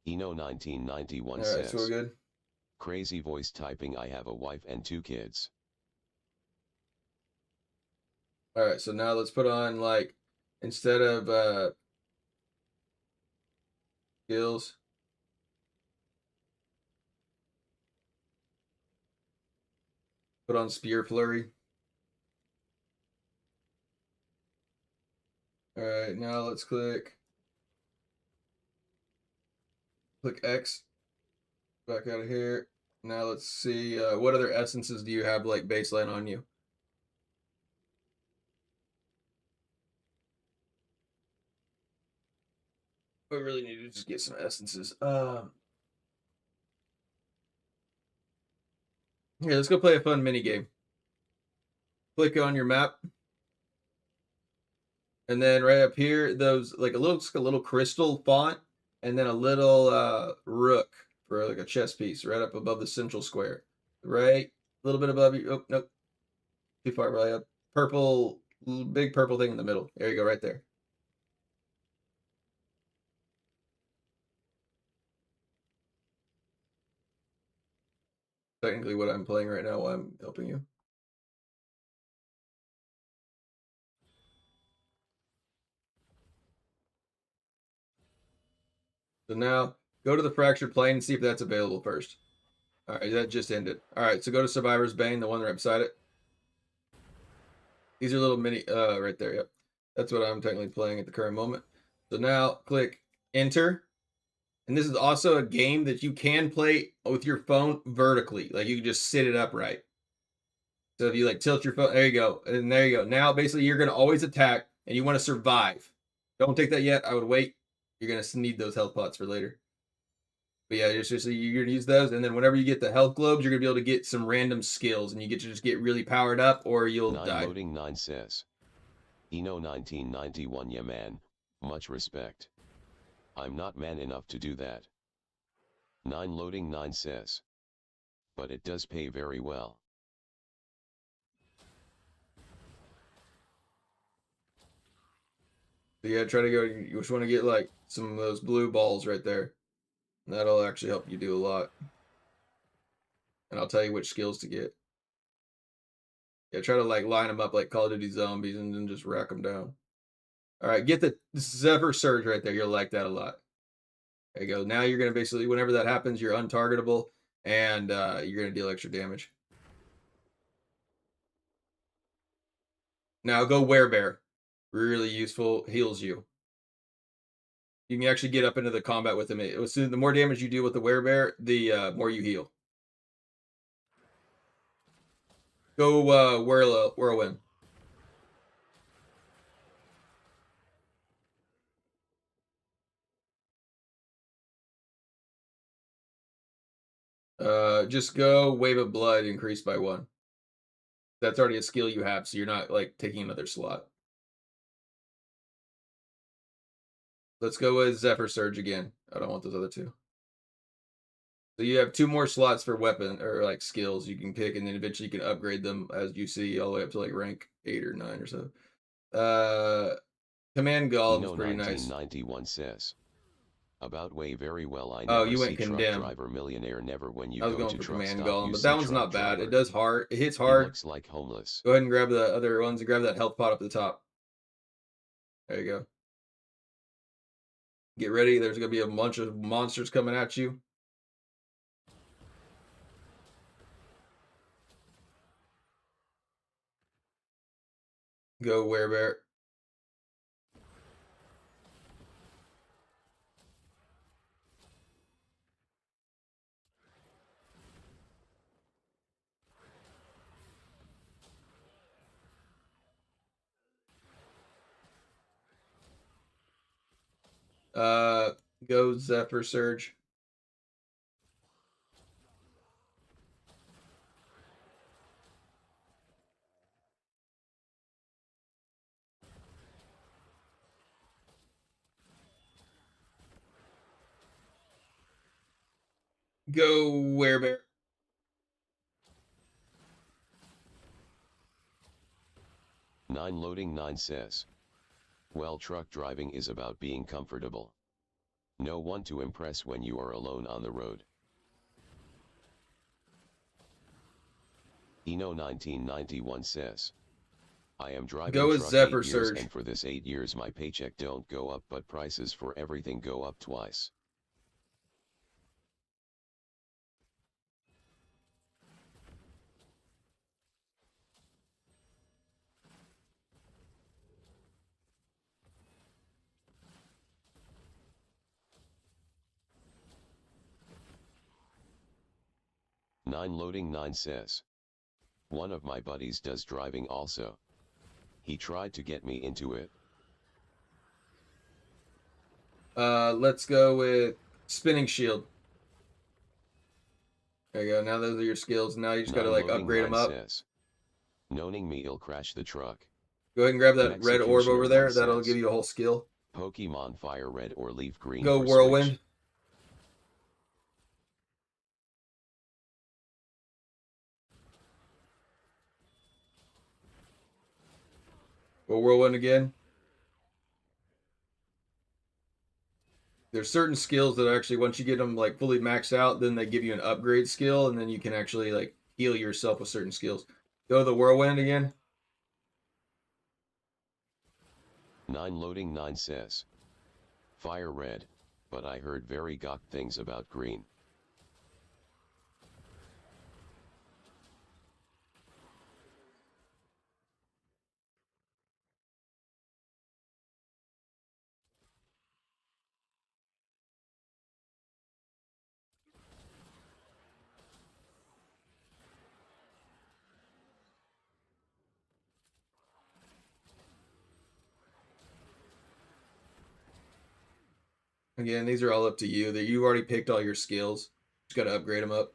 Eno 1991 All right, says, so we're good. crazy voice typing, I have a wife and 2 kids. All right, so now let's put on like instead of skills, Put on Spear Flurry. Alright, now let's click X. Back out of here. Now let's see, what other essences do you have like baseline on you? I really need to just get some essences. Here, let's go play a fun mini game. Click on your map. And then right up here, those like a little crystal font, and then a little rook for like a chess piece right up above the central square. Right, a little bit above you. Oh, nope. Too far right up. Purple, big purple thing in the middle. There you go, right there. Technically what I'm playing right now while I'm helping you. So now go to the fractured plane and see if that's available first. All right, that just ended. All right, so go to Survivor's Bane, the one right beside it. These are little mini, right there, yep. That's what I'm technically playing at the current moment. So now click enter. And this is also a game that you can play with your phone vertically. Like you can just sit it upright. So if you like tilt your phone, there you go. And there you go. Now basically you're going to always attack and you want to survive. Don't take that yet. I would wait. You're going to need those health pots for later. But yeah, you're going to use those. And then whenever you get the health globes, you're going to be able to get some random skills. And you get to just get really powered up or you'll die. Loading 9 says. Eno 1991, yeah man. Much respect. I'm not man enough to do that. 9 loading 9 says. But it does pay very well. So yeah, try to go, you just want to get like some of those blue balls right there. And that'll actually help you do a lot. And I'll tell you which skills to get. Yeah, try to like line them up like Call of Duty Zombies and then just rack them down. All right, get the Zephyr Surge right there. You'll like that a lot. There you go. Now you're going to basically, whenever that happens, you're untargetable and you're going to deal extra damage. Now go Werebear. Really useful. Heals you. You can actually get up into the combat with him. The more damage you deal with the Werebear, the more you heal. Go Whirlwind. Just go Wave of Blood increased by 1. That's already a skill you have, so you're not like taking another slot. Let's go with Zephyr Surge again. I don't want those other two. So you have 2 more slots for weapon or like skills you can pick, and then eventually you can upgrade them as you see all the way up to like rank 8 or 9 or so. Command Golem is pretty nice. 1991 says. About way very well. I never you went see truck Condemn. driver millionaire never when you I was go going to for truck Command stop, Golem, you but see that one's truck not bad. driver. It does hard. It hits He hard. looks like homeless. Go ahead and grab the other ones and grab that health pot up at the top. There you go. Get ready. There's going to be a bunch of monsters coming at you. Go Werebear. Go Zephyr Surge. Go Werebear. Nine loading 9 says. Well, truck driving is about being comfortable. No one to impress when you are alone on the road. Eno 1991 says. I am driving Go with truck Zephyr 8 years, Surge. and for this 8 years my paycheck don't go up, but prices for everything go up twice. 9 loading 9 says. One of my buddies does driving also. He tried to get me into it. Let's go with spinning shield. There you go. Now those are your skills. Now you just gotta like upgrade them up. Says. Knowing me'll crash the truck. Go ahead and grab that red orb over there. That'll give you a whole skill. Pokemon fire red or leaf green. Go whirlwind. Switch. Go whirlwind again. There's certain skills that actually, once you get them like fully maxed out, then they give you an upgrade skill, and then you can actually like heal yourself with certain skills. Go the whirlwind again. 9 loading 9 says. Fire red, but I heard very gawk things about green. Again, these are all up to you. That you've already picked all your skills. Just got to upgrade them up.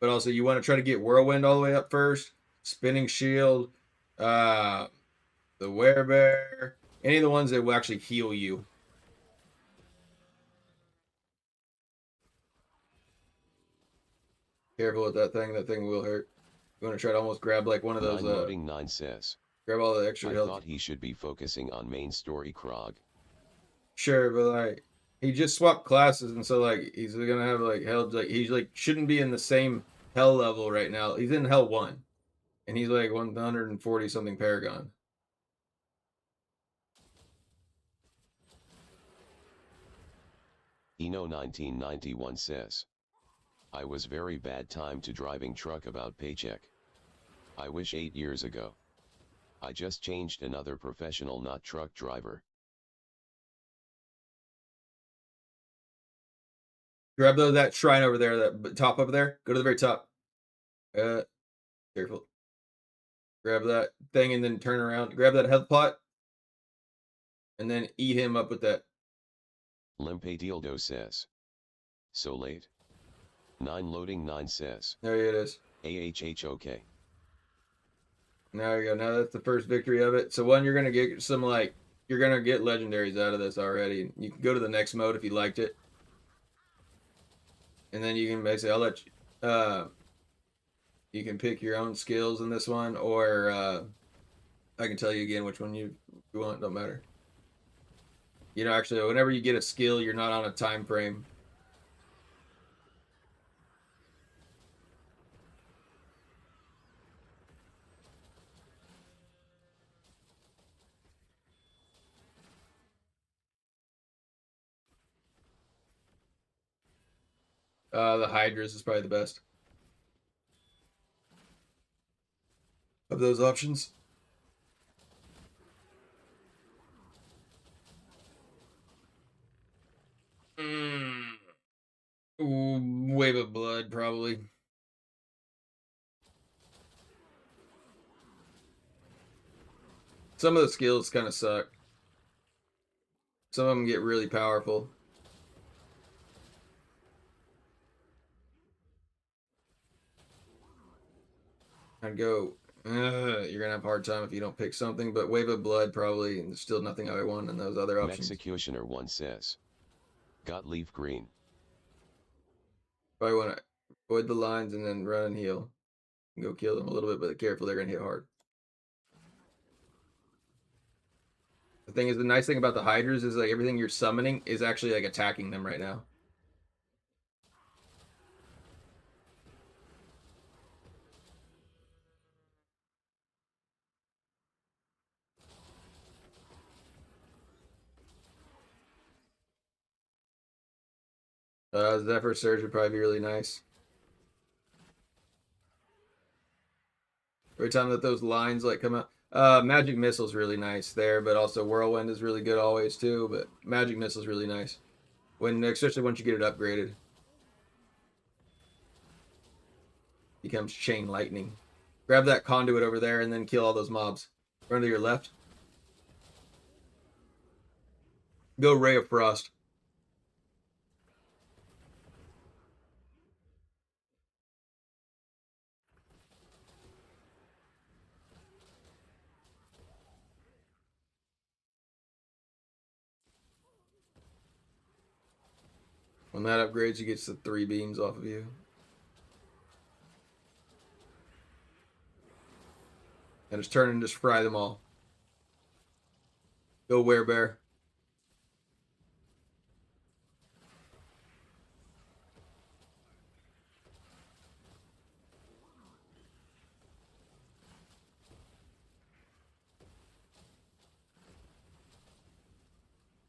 But also, you want to try to get whirlwind all the way up first. Spinning shield, the werebear, any of the ones that will actually heal you. Careful with that thing. That thing will hurt. You want to try to almost grab like one of those. 9 loading 9 says. Grab all the extra health. I thought he should be focusing on main story Krog. Sure, but like he just swapped classes, and so like he's gonna have like hell. Like he's like shouldn't be in the same hell level right now. He's in hell 1, and he's like 140 something paragon. Eno 1991 says. I was very bad time to driving truck about paycheck. I wish 8 years ago. I just changed another professional not truck driver. Grab that shrine over there, that top over there. Go to the very top. Careful. Grab that thing and then turn around. Grab that health pot. And then eat him up with that. Limpe Dildo says. So late. 9 loading 9 says. There it is. AHHOK. There you go. Now that's the first victory of it. So one, you're going to get some like, you're going to get legendaries out of this already. You can go to the next mode if you liked it. And then you can basically, I'll let you, you can pick your own skills in this one, or I can tell you again which one you want, don't matter. You know, actually, whenever you get a skill, you're not on a time frame. The Hydras is probably the best of those options. Wave of Blood, probably. Some of the skills kind of suck. Some of them get really powerful. I'd go, you're gonna have a hard time if you don't pick something, but Wave of Blood probably, and there's still nothing I want in those other options. Executioner 1 says. Got leaf green. Probably want to avoid the lines and then run and heal. And go kill them a little bit, but careful, they're gonna hit hard. The thing is, the nice thing about the Hydras is like everything you're summoning is actually like attacking them right now. Zephyr Surge would probably be really nice. Every time that those lines like come out. Magic Missile's really nice there, but also Whirlwind is really good always too, but Magic Missile's really nice. Especially once you get it upgraded. becomes chain lightning. Grab that conduit over there and then kill all those mobs. Run to your left. Go Ray of Frost. When that upgrades, you get the 3 beams off of you. And just turn and just fry them all. Go Werebear.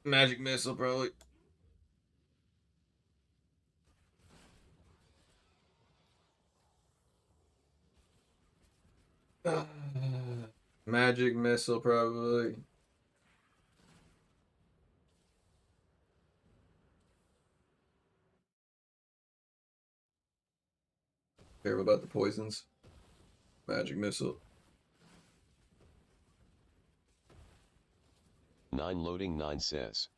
Magic missile, probably. Magic missile, probably. Care about the poisons. Magic missile. 9 loading 9 says.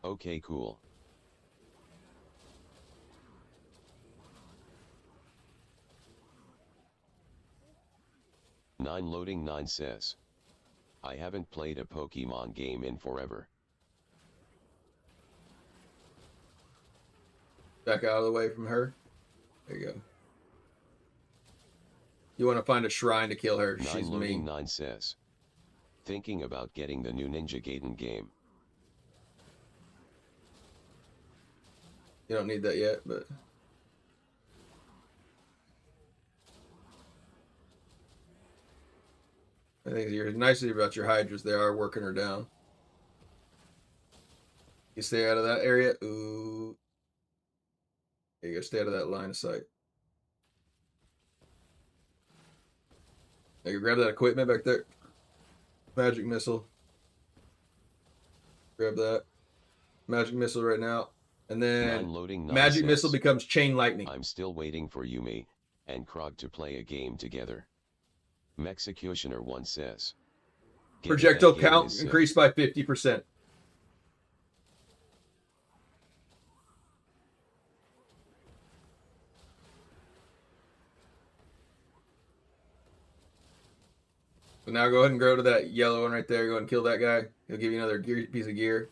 Okay, cool. Nine loading 9 says. I haven't played a Pokemon game in forever. Back out of the way from her. There you go. You want to find a shrine to kill her. 9 She's loading mean. 9 says. Thinking about getting the new Ninja Gaiden game. You don't need that yet, but... I think you're nice about your Hydras. They are working her down. You stay out of that area. Ooh. There you go. Stay out of that line of sight. Now you grab that equipment back there. Magic missile. Grab that. Magic missile right now. And then loading 9 magic says, missile becomes chain lightning. I'm still waiting for Yumi and Krog to play a game together. Mexicutioner 1 says. Projectile count increased by 50%. So now go ahead and go to that yellow one right there. Go ahead and kill that guy. He'll give you another piece of gear.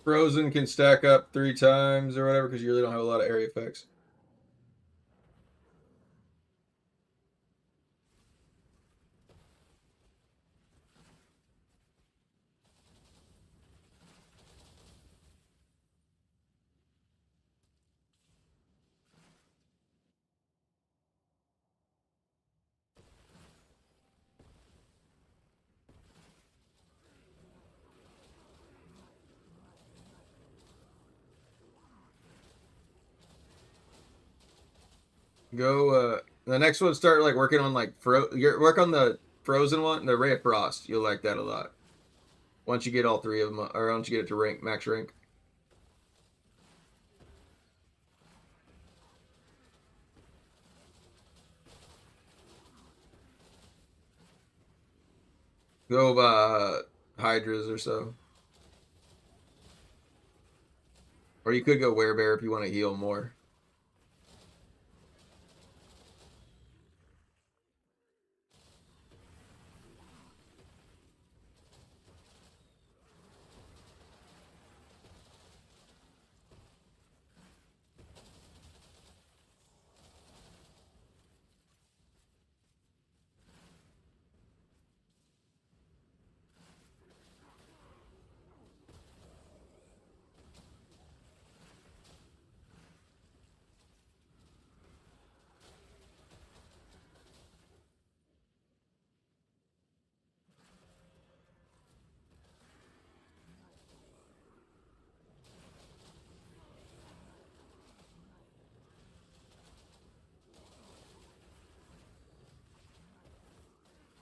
Frozen can stack up 3 times or whatever because you really don't have a lot of area effects. Go the next one, start like working on like work on the frozen one, the Ray of Frost. You'll like that a lot. Once you get all 3 of them, or once you get it to max rank. Go Hydras or so. Or you could go Werebear if you want to heal more.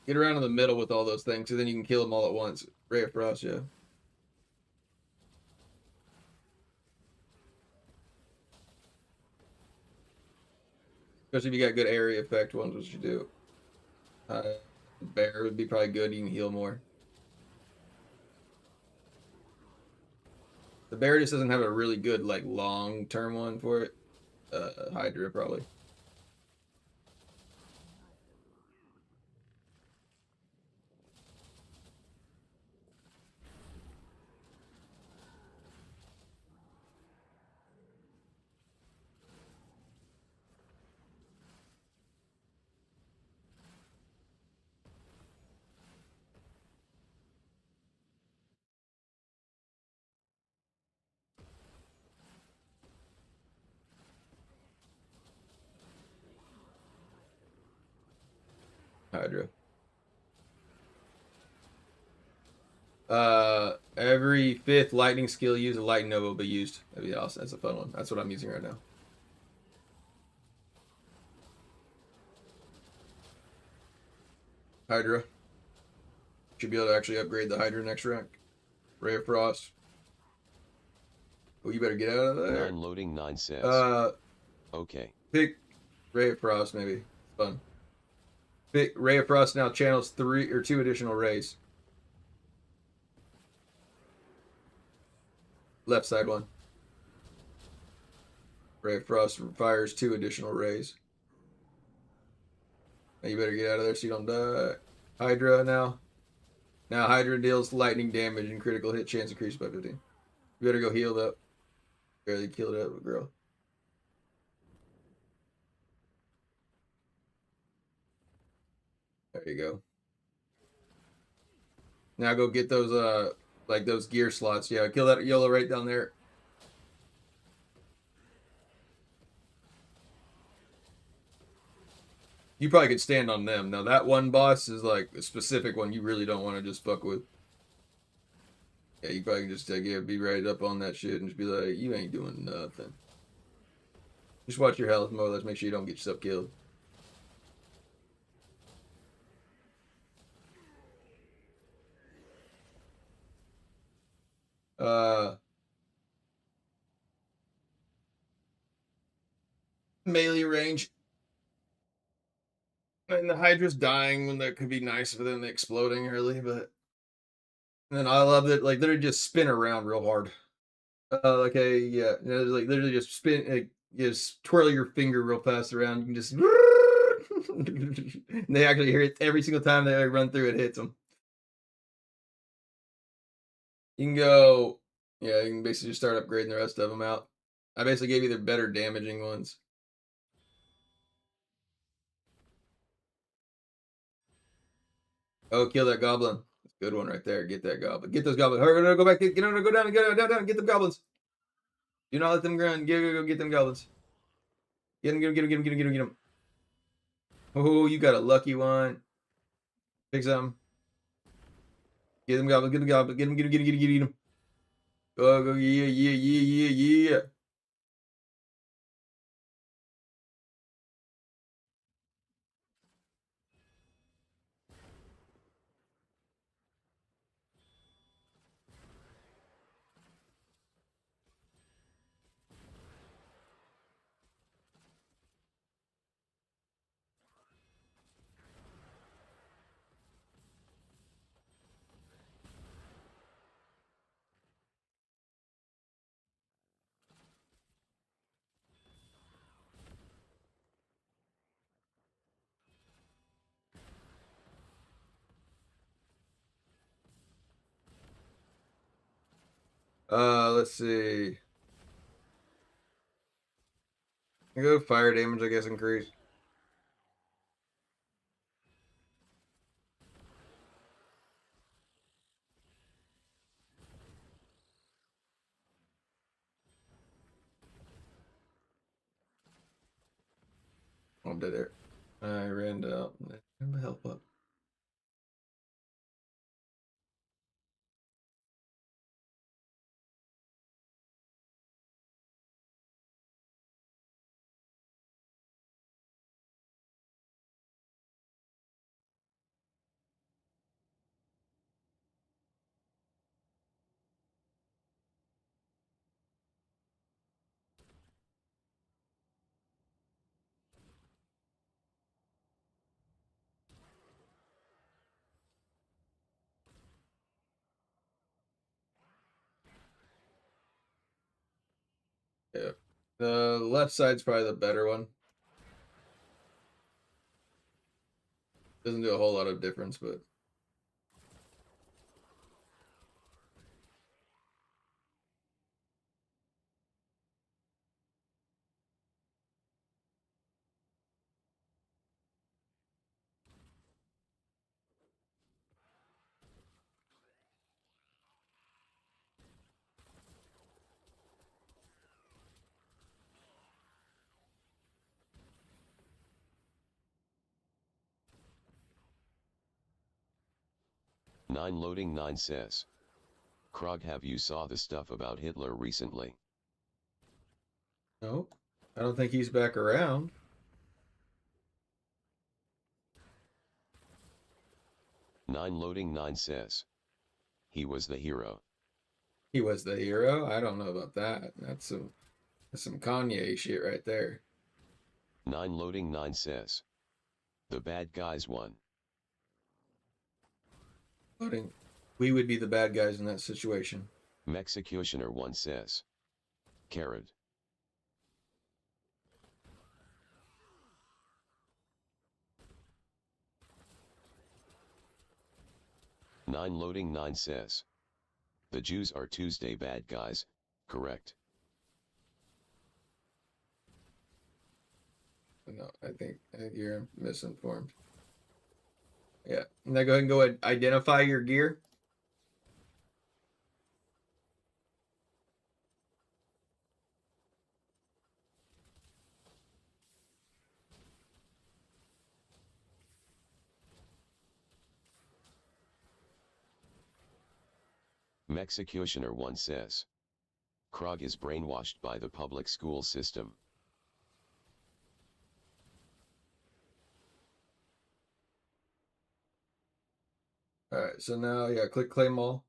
Get around in the middle with all those things, so then you can kill them all at once. Ray of Frost, yeah. Especially if you got good area effect ones, which you do. Bear would be probably good. You can heal more. The bear just doesn't have a really good like long term one for it. Hydra probably. Hydra. Every 5th lightning skill used, a lightning nova will be used. That'd be awesome. That's a fun one. That's what I'm using right now. Hydra. Should be able to actually upgrade the Hydra next rank. Ray of Frost. Oh, you better get out of there. 9 loading 9 says. Okay. Pick Ray of Frost, maybe. It's fun. Pick Ray of Frost now channels 3 or 2 additional rays. Left side one. Ray of Frost fires 2 additional rays. Now you better get out of there so you don't die. Hydra now. Now Hydra deals lightning damage and critical hit chance increased by 15. You better go heal up. Barely killed that girl. There you go. Now go get those like those gear slots. Yeah, kill that yellow right down there. You probably could stand on them. Now that one boss is like a specific one you really don't want to just fuck with. Yeah, you probably can just be right up on that shit and just be like, you ain't doing nothing. Just watch your health more or less. Make sure you don't get yourself killed. Melee range. And the Hydra's dying when that could be nice for them exploding early, but and then I love that like literally just spin around real hard. Okay, yeah, like literally just spin, like, just twirl your finger real fast around. You can just. And they actually hear it every single time they run through. It hits them. You can go, yeah, you can basically just start upgrading the rest of them out. I basically gave you the better damaging ones. Oh, kill that goblin. That's a good one right there. Get that goblin. Get those goblins. Hurry, no, go back. Get on. Go down. Go down. Get them goblins. Do not let them run. Go get them goblins. Get them. Get them. Oh, you got a lucky one. Pick some. Get them goblins. Get them goblins. Get them. Go. Yeah. Let's see. I go fire damage, I guess, increase. Oh, I'm dead there. I ran out. Turn the help up. The left side's probably the better one. Doesn't do a whole lot of difference, but Nine loading 9 says. Krog, have you saw the stuff about Hitler recently? no, I don't think he's back around. Nine loading 9 says. He was the hero. He was the hero. I don't know about that. That's some Kanye shit right there. Nine loading 9 says. The bad guys won. Loading. We would be the bad guys in that situation. Mexicutioner 1 says. Carrot. Nine loading 9 says. The Jews are Tuesday bad guys, correct? No, I think you're misinformed. Yeah. Now go ahead and go identify your gear. Mexicutioner 1 says. Krog is brainwashed by the public school system. Alright, so now, yeah, click claim all.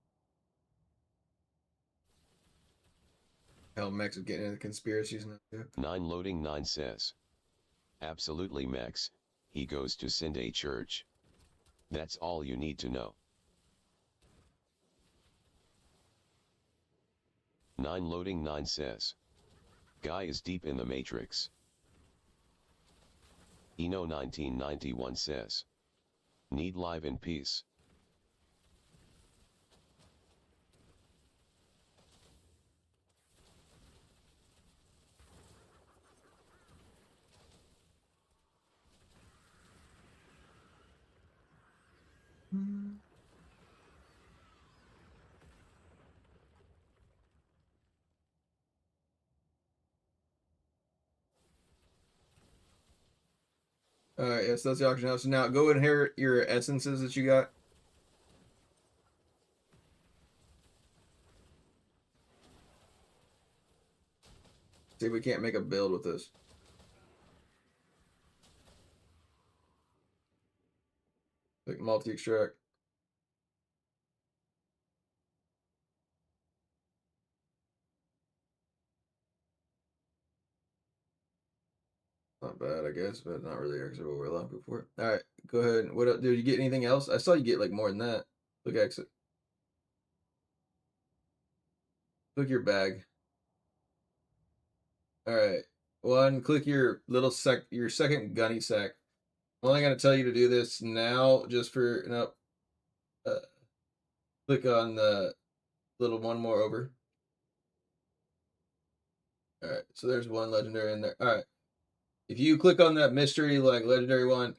Hell, Mex is getting into conspiracies now, too. Nine loading 9 says. Absolutely Mex, he goes to Sunday church. That's all you need to know. Nine loading 9 says. Guy is deep in the matrix. Eno 1991 says. Need live in peace. Alright, yes, that's the auction house. So now go inherit your essences that you got. See if we can't make a build with this. Like multi-extract. Not bad, I guess, but not really actually what we're looking for. Alright, go ahead. What up? Did you get anything else? I saw you get like more than that. Look, exit. Click your bag. Alright. One, click your little your second gunny sack. I'm only gonna tell you to do this now just for no. Click on the little one more over. Alright, so there's one legendary in there. Alright. If you click on that mystery like legendary one,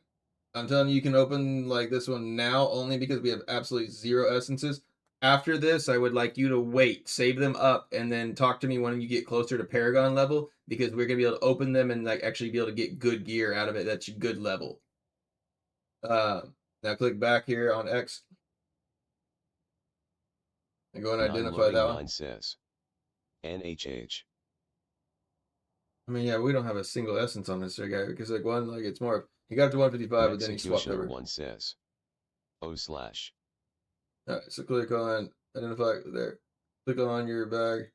I'm telling you, you can open like this one now only because we have absolutely 0 essences. After this, I would like you to wait, save them up, and then talk to me when you get closer to Paragon level, because we're gonna be able to open them and like actually be able to get good gear out of it. That's good level. Now click back here on X and go and identify that one. 9 says. NHH. I mean, yeah, we don't have a single essence on this guy because like one, like it's more. He got up to 155, but then he swapped over. 1 says. O/. Alright, so click on identify there. Click on your bag.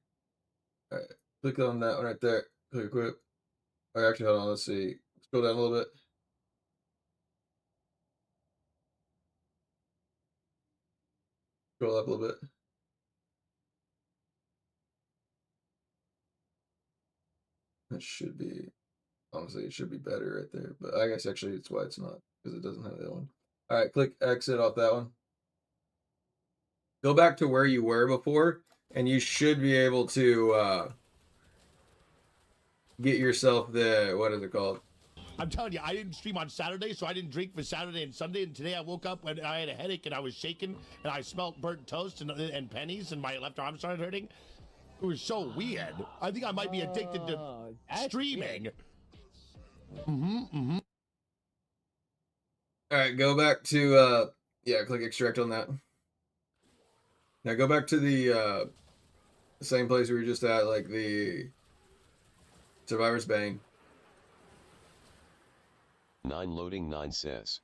Alright, click on that one right there. Click equip. Or actually, hold on. Let's see. Scroll down a little bit. Scroll up a little bit. It should be, honestly, it should be better right there. But I guess actually it's why it's not, because it doesn't have that one. All right, click exit off that one. Go back to where you were before, and you should be able to get yourself the, what is it called? I'm telling you, I didn't stream on Saturday, so I didn't drink for Saturday and Sunday. And today I woke up and I had a headache and I was shaking and I smelled burnt toast and pennies and my left arm started hurting. It was so weird. I think I might be addicted to streaming. All right, go back to yeah, click extract on that. Now go back to the same place we were just at, like the Survivor's Bane. 9 loading 9 says.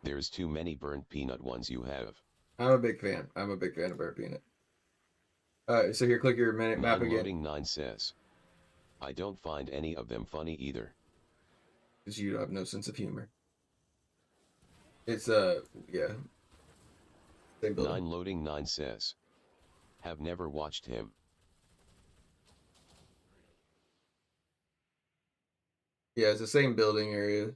There's too many burnt peanut ones you have. I'm a big fan. I'm a big fan of burnt peanut. Alright, so here, click your minute map 9 again. loading 9 says. I don't find any of them funny either. Because you have no sense of humor. It's yeah. Same building. 9 loading 9 says. Have never watched him. Yeah, it's the same building area.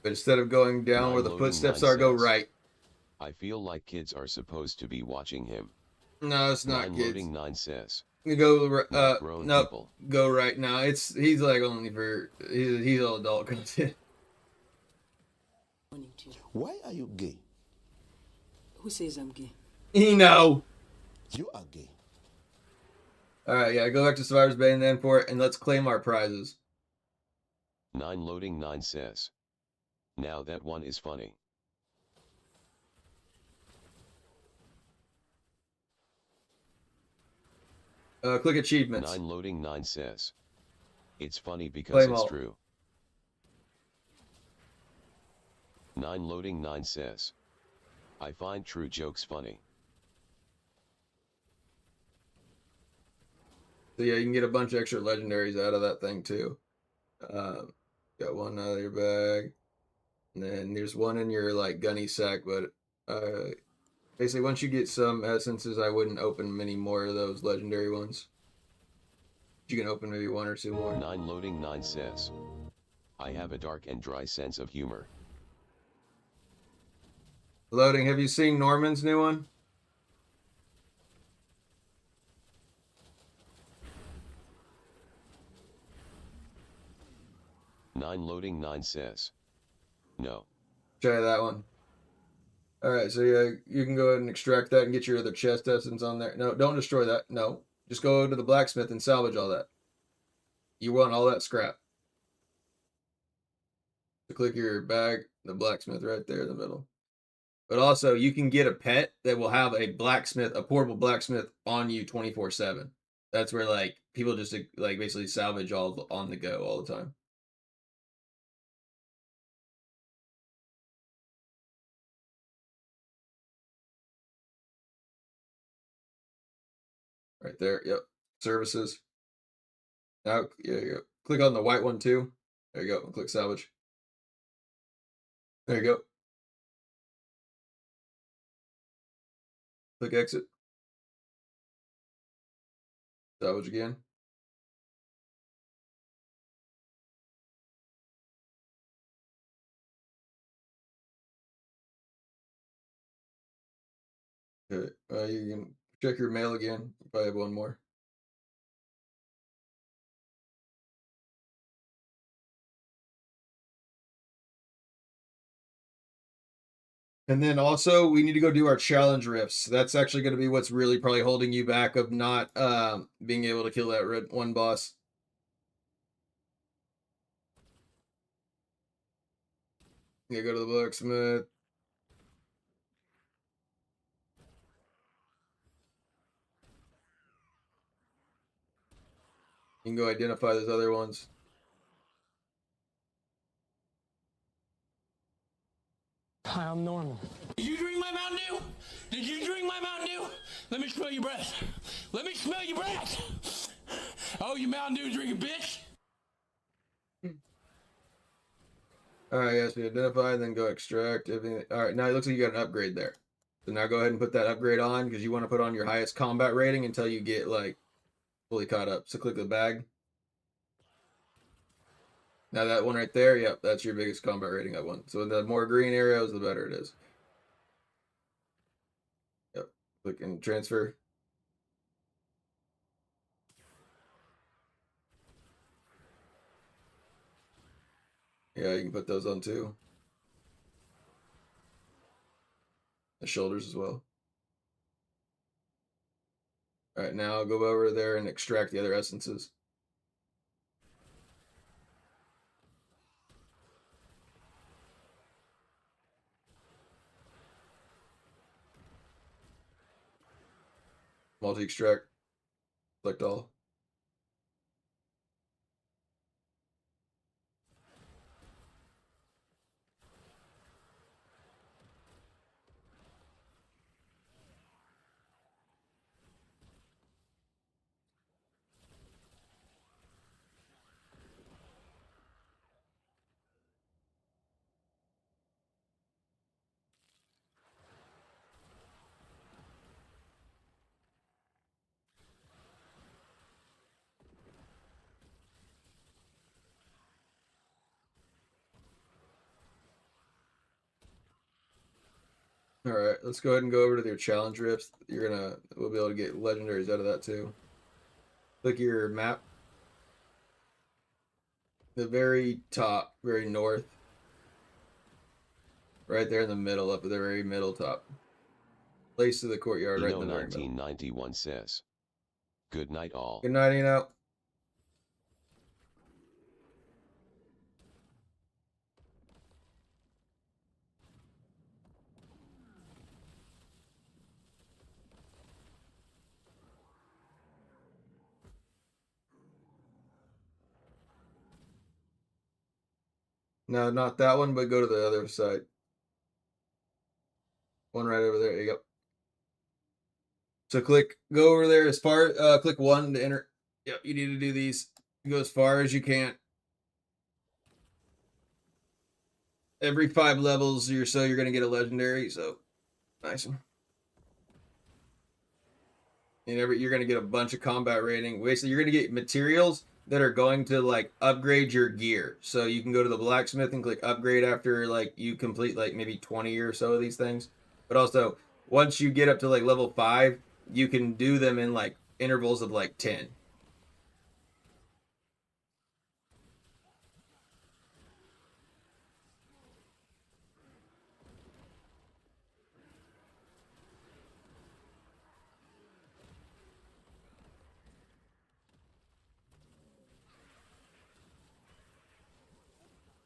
But instead of going down where the footsteps are, go right. I feel like kids are supposed to be watching him. No, it's not 9 kids. loading 9 says. You go grown no, people. go right now. He's like only for he's all adult content. Morning to you. Why are you gay? Who says I'm gay? You know. You are gay. All right, yeah. Go back to Survivor's Bane then for it, and let's claim our prizes. 9 loading 9 says. Now that one is funny. Click achievements. 9 loading 9 says. It's funny because Claim it's all. true. 9 loading 9 says. I find true jokes funny. So yeah, you can get a bunch of extra legendaries out of that thing too. Got one out of your bag. And then there's one in your like gunny sack, but basically once you get some essences, I wouldn't open many more of those legendary ones. You can open maybe 1 or 2 more. 9 loading 9 says. I have a dark and dry sense of humor. Loading, have you seen Norman's new one? Nine loading 9 says. No. Try that one. Alright, so yeah, you can go ahead and extract that and get your other chest essence on there. No, don't destroy that. No. Just go to the blacksmith and salvage all that. You want all that scrap. So click your bag, the blacksmith right there in the middle. But also, you can get a pet that will have a blacksmith, a portable blacksmith on you 24/7. That's where like people just like basically salvage all on the go all the time. Right there. Yep. Services. Now, yeah, you go. Click on the white one too. There you go. And click salvage. There you go. Click exit. Salvage again. Okay. You can check your mail again. You probably have one more. And then also we need to go do our challenge rifts. That's actually going to be what's really probably holding you back of not being able to kill that red one boss. Yeah, go to the blacksmith. You can go identify those other ones. Hi, I'm normal. Did you drink my Mountain Dew? Did you drink my Mountain Dew? Let me smell your breath. Let me smell your breath. Oh, you Mountain Dew drinking bitch. All right, yes, we identify, then go extract everything. All right, now it looks like you got an upgrade there. So now go ahead and put that upgrade on because you want to put on your highest combat rating until you get like fully caught up. So click the bag. Now that one right there, yep, that's your biggest combat rating that one. So the more green arrows, the better it is. Yep, click and transfer. Yeah, you can put those on too. The shoulders as well. All right, now go over there and extract the other essences. Multi-extract. Select all. All right, let's go ahead and go over to your challenge rifts. We'll be able to get legendaries out of that too. Click your map. The very top, very north. Right there in the middle, up at the very middle top. Place of the courtyard, right in the very middle. 1991 says, "Good night, all." Good night, Eno. No, not that one, but go to the other side. One right over there. There you go. So go over there as far, click one to enter. Yep, you need to do these. Go as far as you can. Every 5 levels or so, you're going to get a legendary. So, nice one. And you're going to get a bunch of combat rating. Basically, you're going to get materials that are going to like upgrade your gear. So you can go to the blacksmith and click upgrade after like you complete like maybe 20 or so of these things. But also, once you get up to like level 5, you can do them in like intervals of like 10.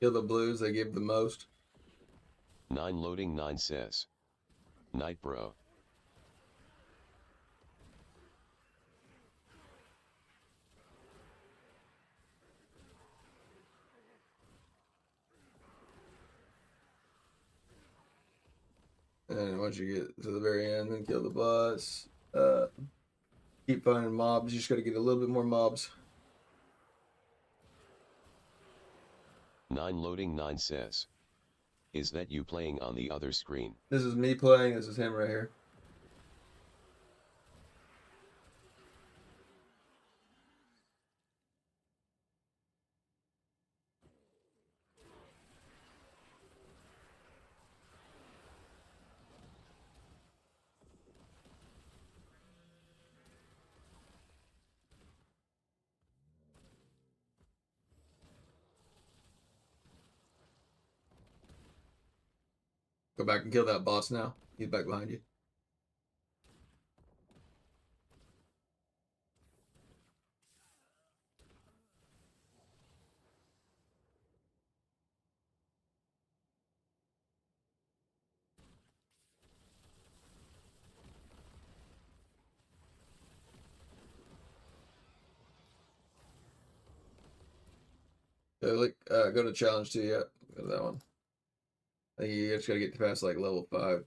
Kill the blues, they give the most. 9 loading 9 says, "Night, bro." And once you get to the very end, then kill the boss. Keep finding mobs. You just got to get a little bit more mobs. 9 loading 9 says, "Is that you playing on the other screen?" This is me playing. This is him right here. Go back and kill that boss now. He's back behind you. Go to challenge 2, yeah. Go to that one. I think you just gotta get past like level 5.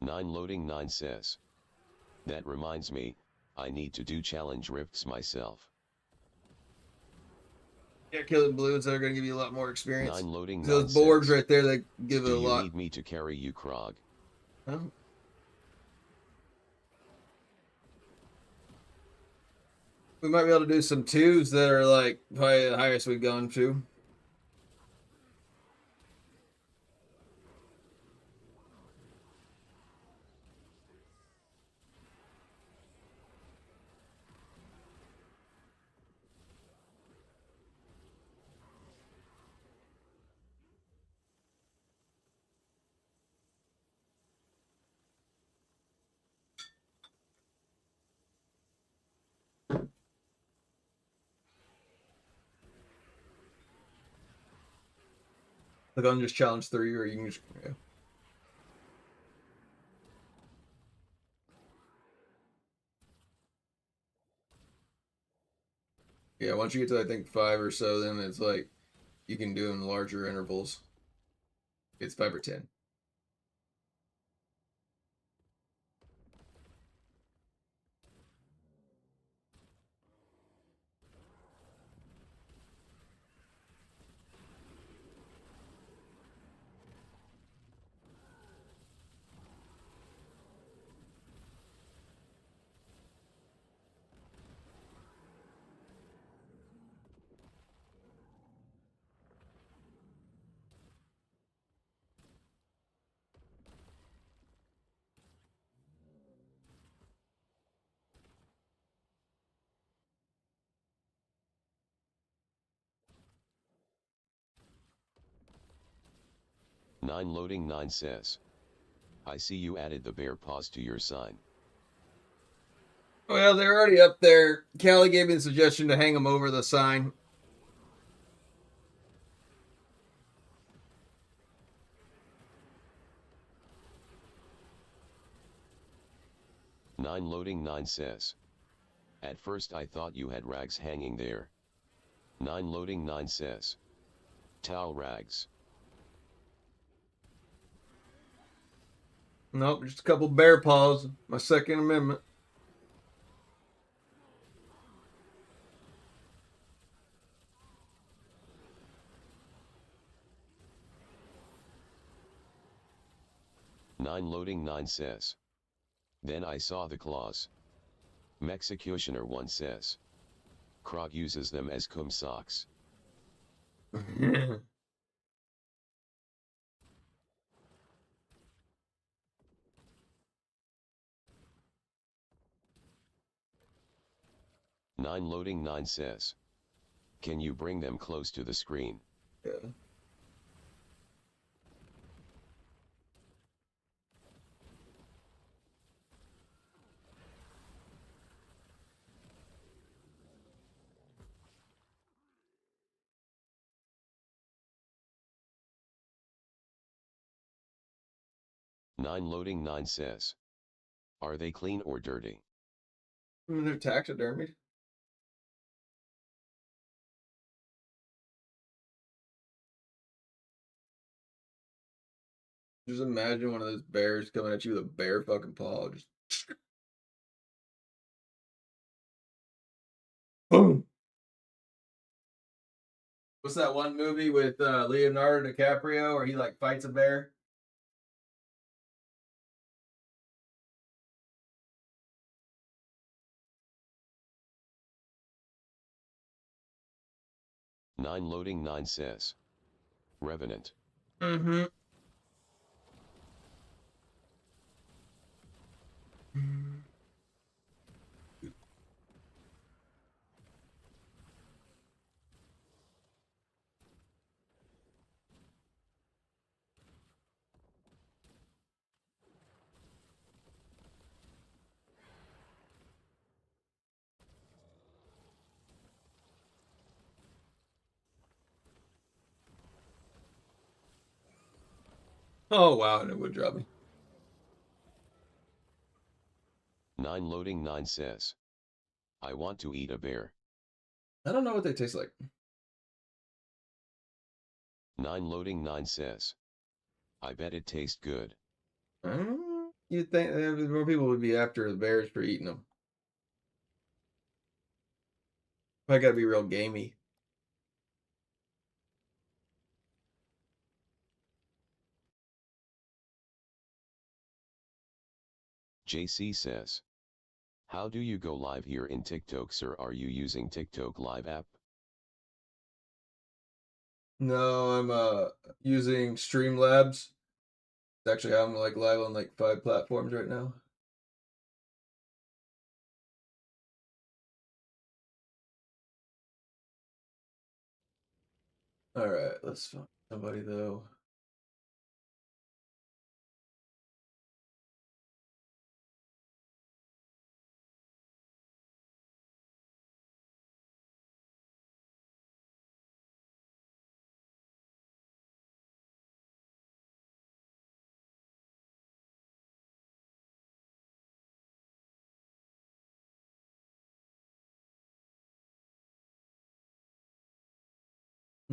9 loading 9 says. That reminds me, I need to do challenge rifts myself. Yeah, killing balloons that are going to give you a lot more experience. 9 loading 9 Those boards says. right there, they give it Do a you lot. need me to carry you, Krog? Oh. We might be able to do some twos that are like probably the highest we've gone to. Like on just challenge 3, or you can just yeah. Once you get to I think 5 or so, then it's like you can do in larger intervals. It's 5 or 10. Nine loading 9 says. I see you added the bear paws to your sign. Well, they're already up there. Callie gave me the suggestion to hang them over the sign. Nine loading 9 says. At first I thought you had rags hanging there. 9 loading 9 says. Towel rags. Nope, just a couple bear paws. My Second Amendment. Nine loading 9 says. Then I saw the claws. Mexicutioner 1 says. Krog uses them as cum socks. Nine loading 9 says. Can you bring them close to the screen? Yeah. Nine loading 9 says. Are they clean or dirty? I mean, they're taxidermied. Just imagine one of those bears coming at you with a bear fucking paw. Just boom. What's that one movie with Leonardo DiCaprio where he like fights a bear? Nine loading 9 says. Revenant. Mm-hmm. Oh wow, and it would drop me. Nine loading 9 says. I want to eat a bear. I don't know what they taste like. Nine loading 9 says. I bet it tastes good. you'd think more people would be after the bears for eating them. I gotta be real gamey. JC says, how do you go live here in TikTok, sir? Are you using TikTok live app? No, I'm using Streamlabs. It's actually I'm like live on like 5 platforms right now. All right, let's find somebody though.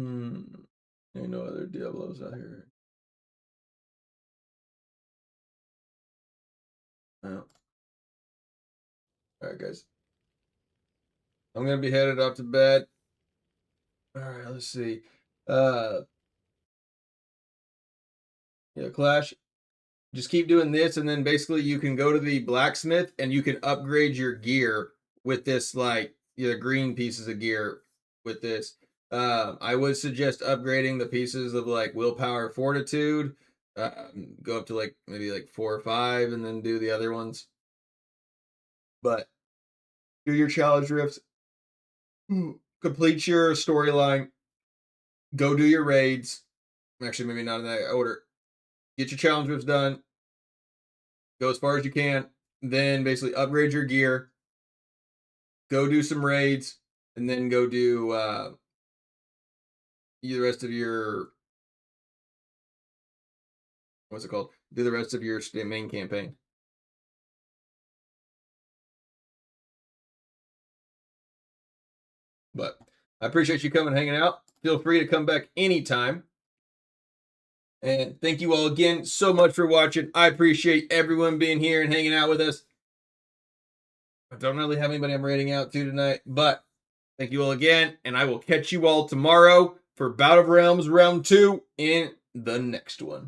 Ain't no other Diablos out here. No. All right, guys. I'm gonna be headed off to bed. All right, let's see. Yeah, Clash. Just keep doing this, and then basically you can go to the blacksmith and you can upgrade your gear with this, like green pieces of gear with this. I would suggest upgrading the pieces of like willpower, fortitude. Go up to like maybe like 4 or 5, and then do the other ones. But do your challenge rifts, complete your storyline, go do your raids. Actually, maybe not in that order. Get your challenge rifts done. Go as far as you can. Then basically upgrade your gear. Go do some raids, and then go do the rest of your what's it called? Do the rest of your main campaign. But I appreciate you coming and hanging out. Feel free to come back anytime. And thank you all again so much for watching. I appreciate everyone being here and hanging out with us. I don't really have anybody I'm rating out to tonight, but thank you all again, and I will catch you all tomorrow for Bout of Realms Round 2 in the next one.